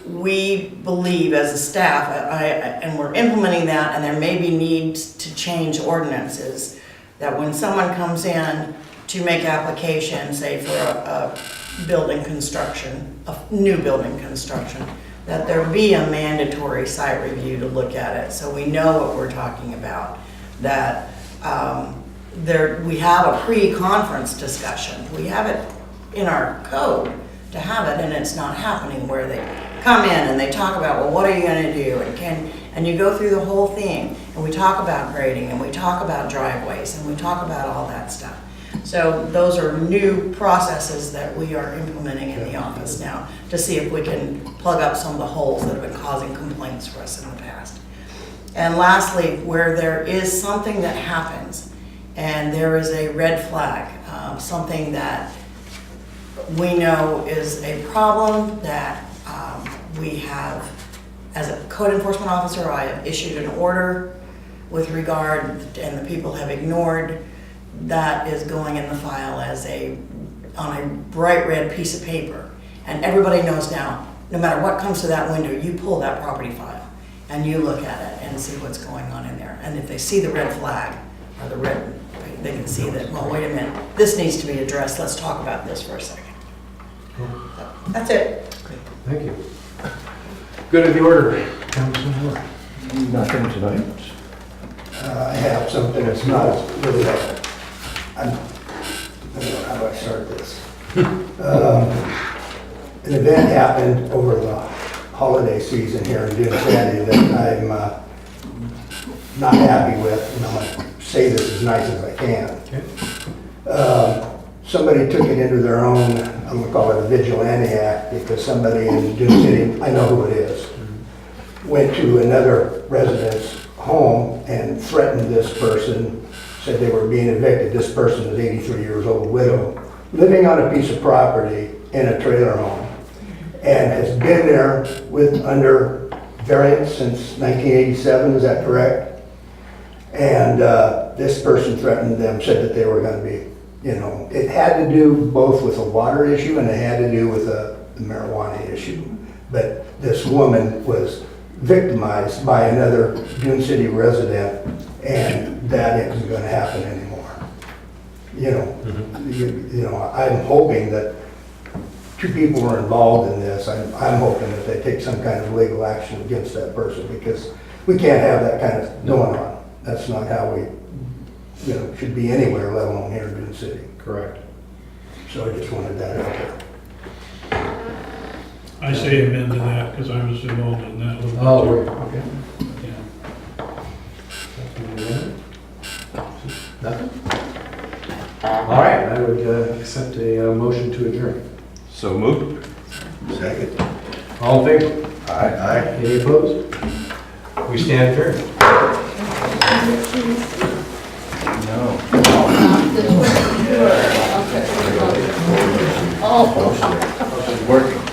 we believe as a staff, and we're implementing that, and there may be needs to change ordinances, that when someone comes in to make application, say for a building construction, a new building construction, that there be a mandatory site review to look at it, so we know what we're talking about. That we have a pre-conference discussion. We have it in our code to have it, and it's not happening, where they come in and they talk about, well, what are you going to do, and you go through the whole thing, and we talk about grading, and we talk about driveways, and we talk about all that stuff. So those are new processes that we are implementing in the office now to see if we can plug up some of the holes that have been causing complaints for us in the past. And lastly, where there is something that happens and there is a red flag, something that we know is a problem that we have, as a code enforcement officer, I have issued an order with regard, and the people have ignored, that is going in the file as on a bright red piece of paper. And everybody knows now, no matter what comes to that window, you pull that property file and you look at it and see what's going on in there. And if they see the red flag or the red, they can see that, well, wait a minute, this needs to be addressed. Let's talk about this for a second. So, that's it. Thank you. Good of the order, Councilman Moore. Nothing tonight. I have something that's not really, I don't know how do I start this. An event happened over the holiday season here in Dune City that I'm not happy with, and I'm going to say this as nice as I can. Okay. Somebody took it into their own, I'm going to call it a vigilante act, because somebody in Dune City, I know who it is, went to another resident's home and threatened this person, said they were being evicted. This person is 83 years old, widow, living on a piece of property in a trailer home. and has been there under variance since 1987, is that correct? And this person threatened them, said that they were going to be, it had to do both with a water issue and it had to do with a marijuana issue. But this woman was victimized by another Dune City resident, and that isn't going to happen anymore. I'm hoping that two people were involved in this. I'm hoping that they take some kind of legal action against that person, because we can't have that kind of going on. That's not how we, should be anywhere, let alone here in Dune City. Correct. So I just wanted that out there. I say amen to that because I was involved in that a little bit. Oh, too. okay. Yeah. Nothing? All right, I would accept a motion to adjourn. So moved. Second. All in favor? Aye. Any opposed? We stand adjourned. Working.